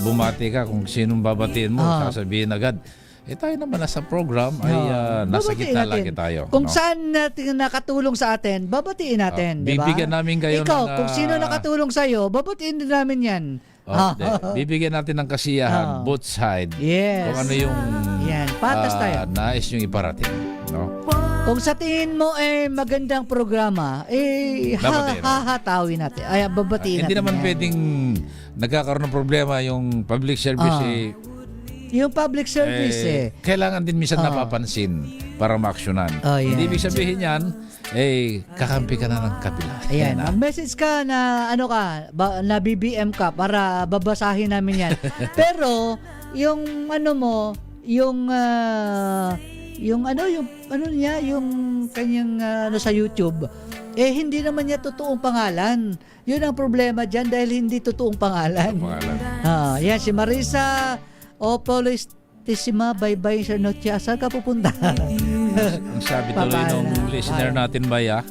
bumati ka kung sinong babatiin mo, sasabihin agad. tayo naman nasa program ay nasa Babatiin gitna natin. lagi tayo. Kung no? saan natin nakatulong sa atin, babatiin natin, di ba? Bibigyan namin kayo Ikaw, ng, kung sino nakatulong sa iyo, babatiin din namin 'yan. Bibigyan natin ng kasiyahan, both side. Yes. Kung ano yung Yan, patas tayo. nais yung iparating. No? Kung sa tingin mo magandang programa, Babatiin. hahatawin natin. Ay, babatiin Hindi natin. naman yan. pwedeng nagkakaroon ng problema yung public service Yung public service kailangan din minsan napapansin para maaksyonan. Yan. Hindi ibig sabihin yan, kakampi ka na ng kabila. Ayan, mag-message ka na na BBM ka para babasahin namin yan. Pero yung yung kanyang sa YouTube, hindi naman niya totoong pangalan. Yun ang problema diyan dahil hindi totoong pangalan. Yan si Marisa Opolistissima, bye-bye sa noche. Saan ka pupunta? Ang sabi tuloy ng listener natin, Baya,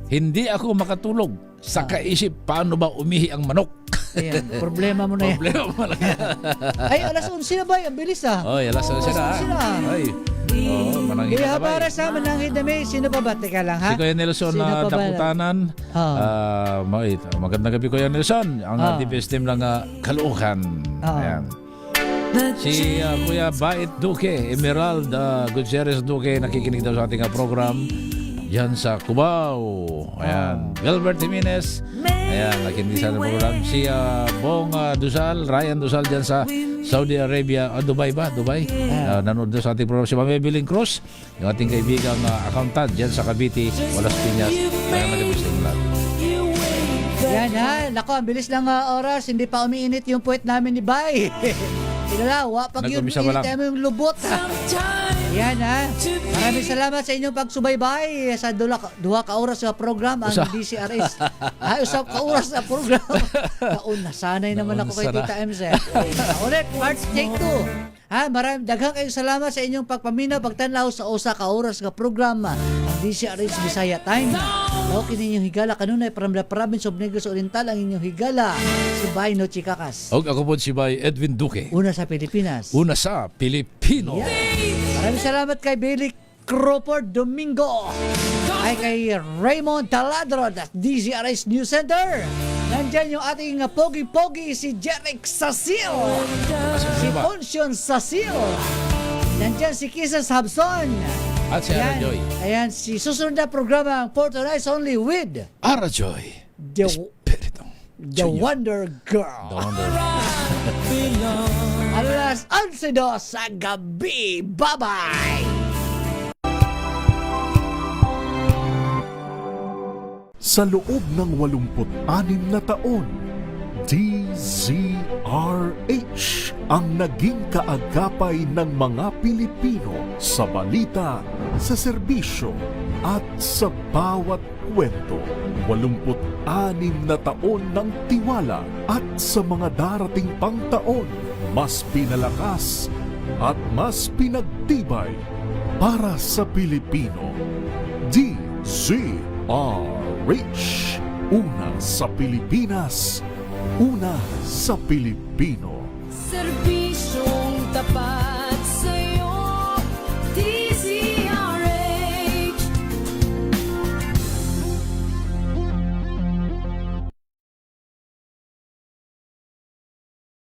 hindi ako makatulog sa kaisip paano ba umihi ang manok. Ayan, problema mo na yan. Problema mo lang. Ay, alas 11 na ba? Ang bilis Oy, alas 11 na. Ay. Manangin Kaya na ba? para sa Manangin na may, sino pa ba? Teka lang ha? Si Kuya Nelson Sino na pa ba? Daputanan. Magandang gabi, Kuya Nelson. Ang DPS team ng Caloocan. Ayan. Si Kuya Bait Duque, Emerald Gutierrez Duque, nakikinig daw sa ating program yan sa Cubao. Ayan. Gilbert Jimenez, ayan, nakikinig sa ating program. Si Bong Dusal, Ryan Dusal dyan sa Saudi Arabia, Dubai ba? Dubai? Nanood daw sa ating program. Si Mame Biling Cruz, yung ating kaibigang accountant dyan sa Cavite, Walas Piñas. Ayan, nagabis ng lahat. Yan ha. Nako, ang bilis lang oras. Hindi pa umiinit yung puwet namin ni Bay. Tinalawa, pag yun, Nag-umisa pa lang. init mo yung lubot. Yan ha. Maraming salamat sa inyong pagsubaybay sa duha ka oras sa program ang DCRS. Usap ka oras sa program. Nasanay naman ako kay Tita MZ. Ulit, March take 2. Daghang kayong salamat sa inyong pagpaminaw, pagtanaw sa usa ka oras ka programa ang DCRS Bisaya Time. Okay ninyong higala kanunay from the province of Negros Oriental ang inyong higala si Bay No Chikakas. Ako po si Bay Edwin Duque. Una sa Pilipinas. Una sa Pilipino. Maraming salamat kay Billy Crawford Domingo. Ay kay Raymond Taladro at DCRS News Center. Nandyan yung ating pogi-pogi si Jeric Sasil. Si Poncion Sasil. Nandyan si Kisses Habson. At si Arajoy. Ayan, si susunod na programa ang For Tonight's Only with Arajoy. The Wonder Girl. The Wonder Girl. Alas 11 sa gabi. Bye-bye! Sa loob ng 86 na taon, DZRH ang naging kaagapay ng mga Pilipino sa balita, sa serbisyo at sa bawat kwento. 86 na taon ng tiwala at sa mga darating pang taon, mas pinalakas at mas pinagtibay para sa Pilipino. DZRH, una sa Pilipinas, una sa Pilipino. Serbisyong tapat